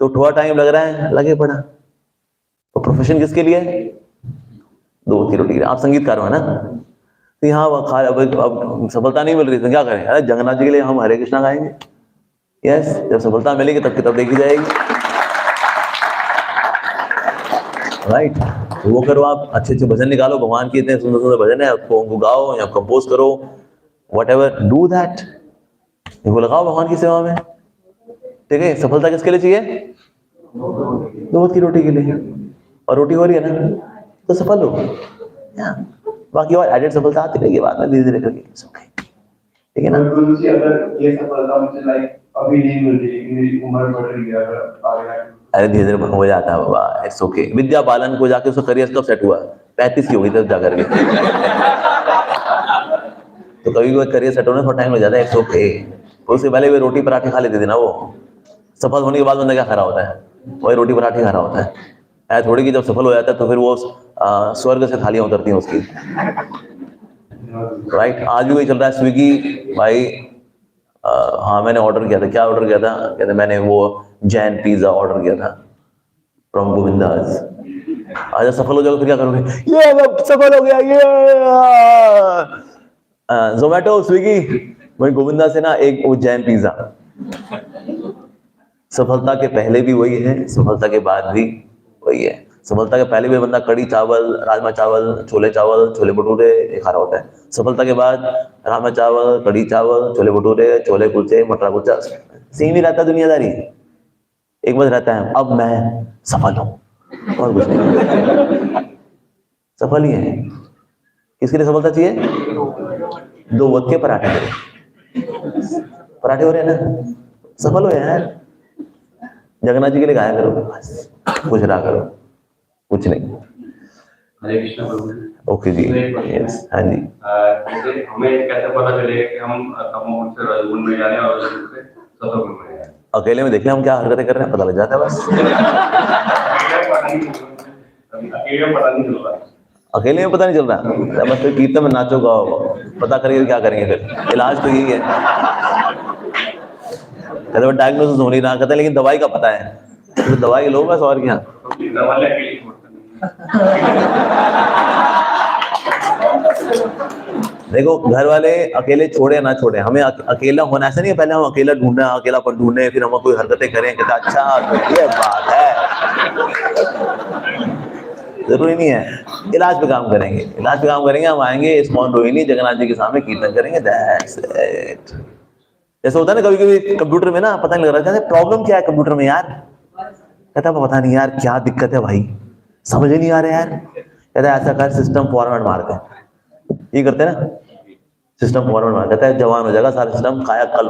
तो थोड़ा टाइम लग रहा है, लगे पड़ा. तो प्रोफेशन किसके लिए? 2 वक्त की रोटी. आप संगीतकार हो ना, तो यहाँ अब सफलता नहीं मिल रही तो क्या करें? अरे जगन्नाथ जी के लिए हम हरे कृष्णा गाएंगे. यस, जब सफलता मिलेगी तब किताब देखी जाएगी. राइट. वो करो, आप अच्छे अच्छे भजन निकालो, भगवान के इतने सुंदर सुंदर भजन है, उनको गाओ या कंपोज करो, whatever, do that. इनको लगाओ भगवान की सेवा में. ठीक है. सफलता किसके लिए चाहिए? 2 वक्त की रोटी के लिए. और रोटी हो रही है ना, तो सफल हो. बाकी और एडेड सफलता आती रहेगी बाद में धीरे धीरे करके. ठीक है ना. गुरु जी, अगर ये सफलता मुझे लाइक अभी नहीं मिल रही, मेरी उम्र बढ़ रही है, अगर आगे अरे धीरे धीरे हो जाता है बाबा. It's okay. विद्या बालन को जाके उसका करियर कब सेट हुआ? 35 की होगी तब जाकर के. तो कभी कोई करियर सेट होने में थोड़ा टाइम लग जाता है. It's okay. उससे पहले वे रोटी पराठे खा लेते थे ना. वो सफल होने के बाद बंदा क्या खा रहा होता है? वही रोटी पराठे खा रहा होता है. ऐसा थोड़ी कि जब सफल हो जाता है तो फिर वो स्वर्ग से थालियां उतरती हैं उसकी. राइट. आज भी वही चल रहा है. स्विगी भाई, हाँ मैंने ऑर्डर किया था. क्या ऑर्डर किया था? कहते मैंने वो जैन पिज्जा ऑर्डर किया था फ्रॉम गोविंदास. आज सफल हो जाओगे फिर क्या करोगे? ये मैं सफल हो गया, ये जोमेटो, स्विगी, वही गोविंदा से ना एक वो जैन पिज्जा. सफलता के पहले भी वही है, सफलता के बाद भी वही है. सफलता के पहले भी बंदा कड़ी चावल, राजमा चावल, छोले भटूरे खा रहा होता है. सफलता के बाद राजमा चावल, कड़ी चावल, छोले भटूरे, छोले कुलचे, मटरा कुलचा, सेम ही रहता है दुनियादारी. एक बस रहता है अब मैं सफल हूं, और कुछ नहीं. सफल ही है. किसके लिए सफलता चाहिए? 2 वक्त के पराठे हो रहे हैं ना, सफल हो यार. जगन्नाथ जी के लिए गाया करो, बस खुश रहा करो, कुछ नहीं. हरे कृष्ण प्रभु. ओके जी. यस. हाँ जी. जैसे हमें कैसे पता चलेगा कि हम तमोगुण से रजोगुण में जा रहे हैं और रजोगुण से सतोगुण में जा रहे हैं? अकेले में देख ले हम क्या हरकतें कर रहे हैं, पता लग जाता है बस. अकेले में पता नहीं चल रहा. बस फिर कीर्तन में नाचो गाओ, पता करिए क्या करेंगे फिर. इलाज तो यही है. कहते डायग्नोसिस हो नहीं रहा, कहते लेकिन दवाई का पता है, तो दवाई लो बस, और क्या. देखो घर वाले अकेले छोड़े ना छोड़े, हमें अकेला होना ऐसा नहीं है. पहले हम अकेला ढूंढना, अकेलापन ढूंढे, फिर हम कोई हरकतें करें, कहते अच्छा तो ये बात है. जरूरी नहीं है. इलाज पे काम करेंगे. हम आएंगे इस्कॉन रोहिणी जगन्नाथ जी के सामने कीर्तन करेंगे. That's it. जैसे होता है ना कभी कभी कंप्यूटर में ना पता नहीं लग रहा है प्रॉब्लम क्या है कंप्यूटर में यार. कहता पता नहीं यार क्या दिक्कत है भाई, समझ ही नहीं आ रहा यार. कहता ऐसा कर सिस्टम फॉरवर्ड मार दे. ये करते हैं ना, सिस्टम फॉरवर्ड मार. कहता है जवान हो जाएगा सारा सिस्टम, काया कल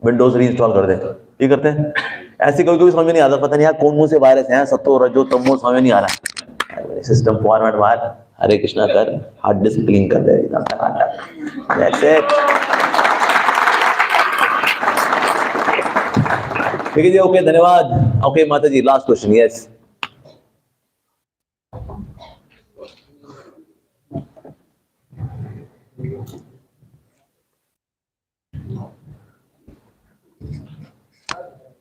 विंडोज रीइंस्टॉल कर दे. ये करते हैं. ऐसे कभी समझ में नहीं आता, पता नहीं यार कौन मुंह से वायरस है, सत्तो रजो तमो समझ में नहीं आ रहा. सिस्टम फॉरवर्ड मार, हरे कृष्णा कर, हार्ड डिस्क क्लीन कर दे. That's it. ठीक है जी. ओके, धन्यवाद. ओके माता जी, लास्ट क्वेश्चन. यस.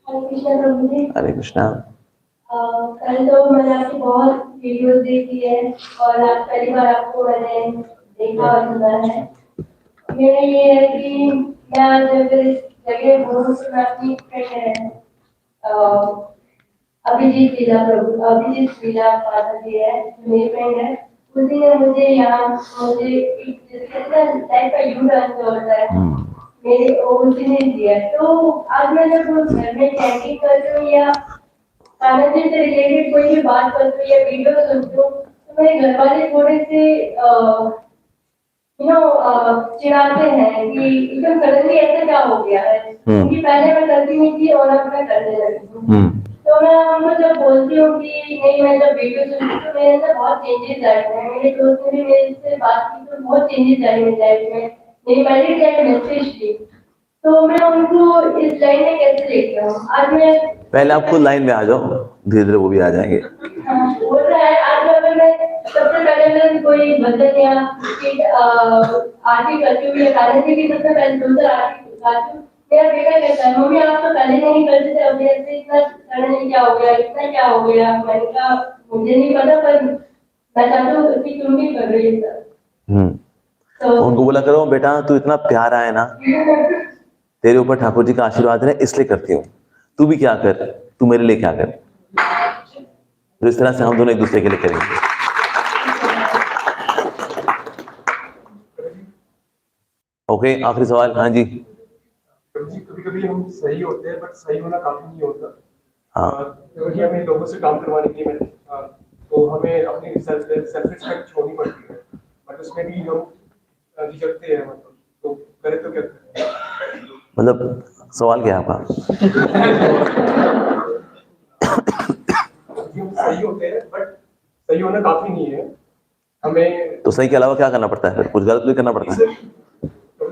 हरे कृष्णा प्रभु जी. हरे कृष्णा. कल तो मैंने आपकी बहुत वीडियोस देखी है और आज पहली बार आपको मैंने देखा और सुना है. मेरा ये है कि मैं फिर इस जगह हूँ तो मैं अपनी फ्रेंड है अभिजीत लीला पाठक जी है, मेरी फ्रेंड है। उसी ने मुझे यहाँ मुझे एक टाइप का यू टर्न जो होता है मेरे उसी ने दिया। तो आज मैं जब घर में चैटिंग करती हूँ या खाना से रिलेटेड कोई भी बात करती हूँ या वीडियो सुनती हूँ तो मेरे घर वाले थोड़े से चिढ़ाते हैं कि एकदम सडनली ऐसा क्या हो गया है, क्योंकि पहले मैं करती नहीं थी और अब मैं करने लगी हूँ। तो मैं उनको जब बोलती हूँ कि नहीं, मैं जब वीडियो सुनती हूँ तो मेरे अंदर बहुत चेंजेस आए हैं। मेरे दोस्त ने भी मेरे से बात की तो बहुत चेंजेस आए मेरी लाइफ में। मेरी मैरिज लाइफ मैसेज थी तो मैं उनको इस लाइन में कैसे लेके आऊँ। आज मैं पहले आप खुद लाइन में आ जाओ, धीरे धीरे वो भी आ जाएंगे। बोल रहा है आज अगर मैं सबसे पहले मैं कोई भजन या आरती करती हूँ या गाने की सबसे पहले सुंदर आरती गाती हूँ, मेरा बेटा कहता है मम्मी आप तो पहले नहीं करते थे, अभी ऐसे इतना सडनली क्या हो गया, इतना क्या हो गया। मैंने कहा मुझे नहीं पता पर मैं चाहती हूँ कि तुम भी कर रही है। तो उनको बोला करो बेटा तू इतना प्यारा है ना, तेरे ऊपर ठाकुर जी का आशीर्वाद है इसलिए करती हूँ, तू भी क्या कर, तू मेरे लिए क्या कर। तो इस तरह से हम दोनों एक दूसरे के लिए करेंगे। ओके, आखिरी सवाल। हाँ जी। कभी कभी हम सही होते हैं बट सही होना काफी नहीं होता। हाँ। क्योंकि हमें लोगों से काम करवाने के लिए तो हमें अपनी सेल्फ रिस्पेक्ट छोड़नी पड़ती है, बट उसमें भी हम झिझकते हैं। मतलब तो करें तो क्या करें? मतलब सवाल क्या है आपका? हम सही होते हैं बट सही होना काफी नहीं है, हमें तो सही के अलावा क्या करना पड़ता है? फिर कुछ गलत भी करना पड़ता है।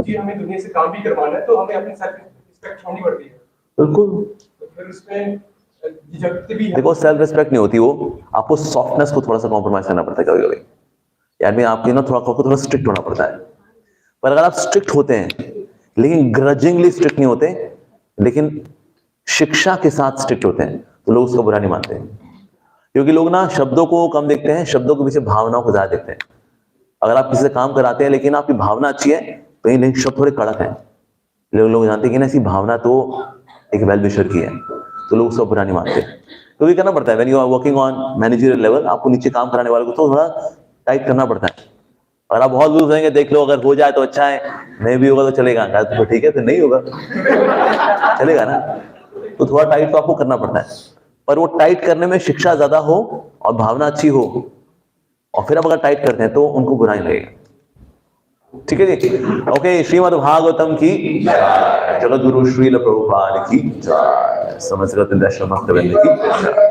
जी हमें दुनिया से काम भी करवाना है तो हमें अपनी सेल्फ रिस्पेक्ट छोड़नी पड़ती है। बिल्कुल। तो फिर उसमें झिझकते भी हैं। देखो सेल्फ रिस्पेक्ट नहीं होती, वो आपको सॉफ्टनेस को थोड़ा सा कॉम्प्रोमाइज करना पड़ता है कभी कभी। यार मैं आपके ना थोड़ा स्ट्रिक्ट होना पड़ता है। पर अगर आप स्ट्रिक्ट होते हैं लेकिन ग्रजिंगली स्ट्रिक्ट नहीं होते, लेकिन शिक्षा के साथ स्ट्रिक्ट होते हैं, तो लोग उसका बुरा नहीं मानते। क्योंकि लोग ना शब्दों को कम देखते हैं, शब्दों के पीछे भावनाओं को ज्यादा देखते हैं। अगर आप किसी से काम कराते हैं लेकिन आपकी भावना अच्छी है तो ये शब्द थोड़े कड़क हैं, लोग जानते हैं कि ना ऐसी भावना तो एक वेल विशर की है, तो लोग उसका बुरा नहीं मानते। तो ये करना पड़ता है। When you are working on managerial level, आपको नीचे काम कराने वाले को तो थोड़ा टाइट करना पड़ता है। अगर आप बहुत लूज रहेंगे, देख लो अगर हो जाए तो अच्छा है, नहीं भी होगा तो चलेगा, तो ठीक है, फिर नहीं होगा चलेगा ना। तो थोड़ा टाइट तो आपको करना पड़ता है, पर वो टाइट करने में शिक्षा ज्यादा हो और भावना अच्छी हो, और फिर आप अगर टाइट करते हैं तो उनको बुरा नहीं लगेगा। ठीक है जी। ओके, श्रीमद् भागवतम की जगत गुरु श्रील प्रभुपाद की जय, समस्त रत्न की जय।